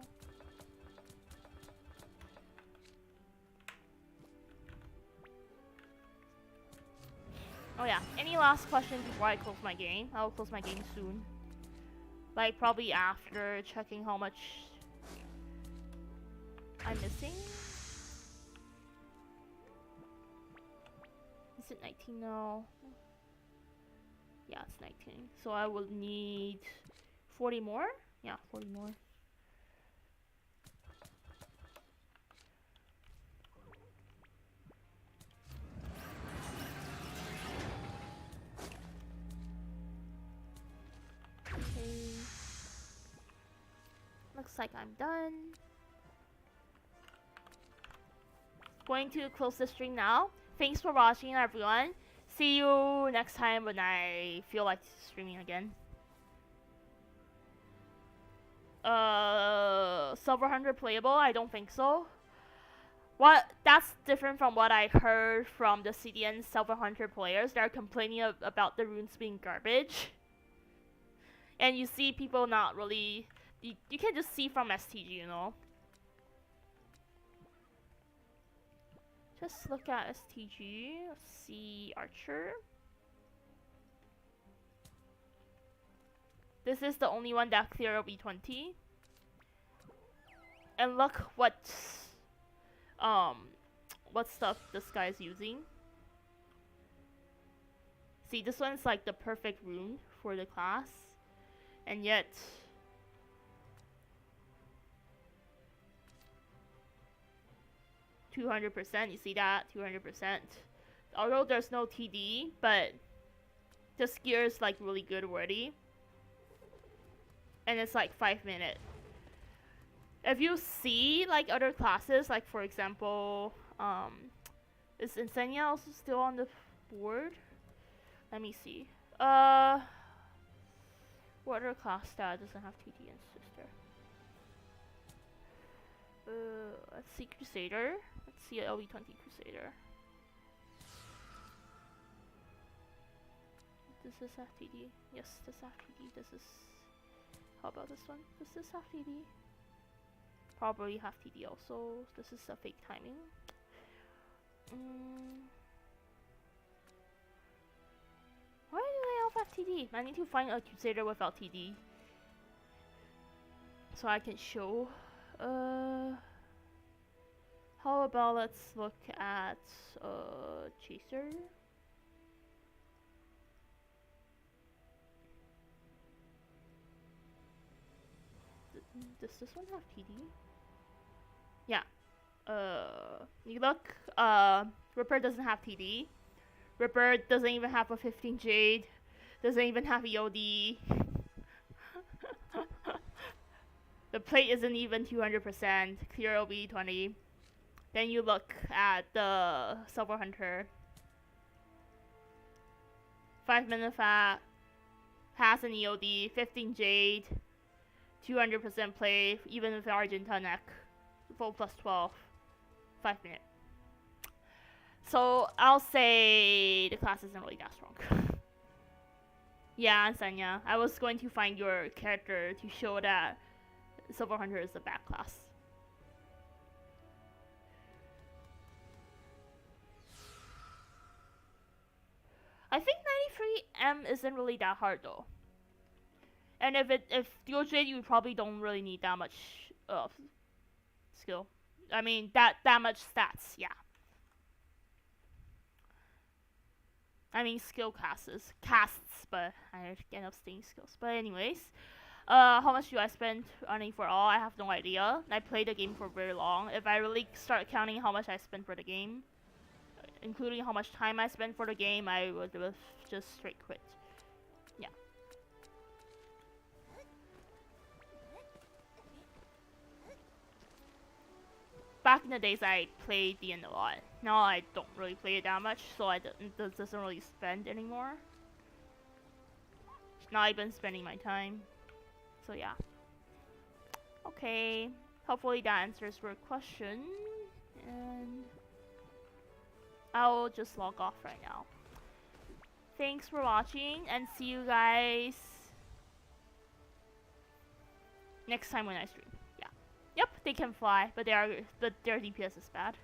Oh yeah, any last questions before I close my game? I'll close my game soon. Like probably after checking how much I'm missing. Is it 19 now? Yeah, it's 19. So I will need 40 more? Yeah, 40 more. Okay. Looks like I'm done. Going to close the stream now. Thanks for watching, everyone. See you next time when I feel like streaming again. Silver 100 playable? I don't think so. That's different from what I heard from the CDN Silver 100 players. They're complaining about the runes being garbage. And you see people not really... You can just see from STG, you know? Just look at STG, see Archer. This is the only one that clear B20. And look what stuff this guy's using. See, this one's like the perfect rune for the class. And yet 200%, you see that? 200%. Although there's no TD, but this gear is like really good already. And it's like 5 minutes. If you see like other classes, like for example, is Insania also still on the board? Let me see. What other class that doesn't have TD and sister? Let's see Crusader. Let's see LV20 Crusader. Does this have TD? Yes, this have TD. This is. How about this one? Does this have TD? Probably have TD also. This is a fake timing. Why do they all have TD? I need to find a Crusader without TD. So I can show. How about let's look at Chaser. Does this one have TD? Yeah. You look. Ripper doesn't have TD. Ripper doesn't even have a 15 Jade. Doesn't even have EOD. The plate isn't even 200%. Clear OB20. Then you look at the Silver Hunter. 5-minute fat. Has an EOD. 15 Jade. 200% play, even with Argenta neck. Full plus 12. 5-minute. So I'll say the class isn't really that strong. Yeah, Sanya. I was going to find your character to show that Silver Hunter is a bad class. I think 93M isn't really that hard though. And if dual jade, you probably don't really need that much skill. I mean that much stats, yeah. I mean skill casts, but I end up staying skills. But anyways, how much do I spend running for all? I have no idea. I played the game for very long. If I really start counting how much I spent for the game, including how much time I spent for the game, I would just straight quit. Yeah. Back in the days, I played the end a lot. Now I don't really play it that much, so it doesn't really spend anymore. Not even spending my time. So yeah. Okay. Hopefully that answers your question. And I'll just log off right now. Thanks for watching, and see you guys next time when I stream. Yeah. Yep, they can fly, but their DPS is bad.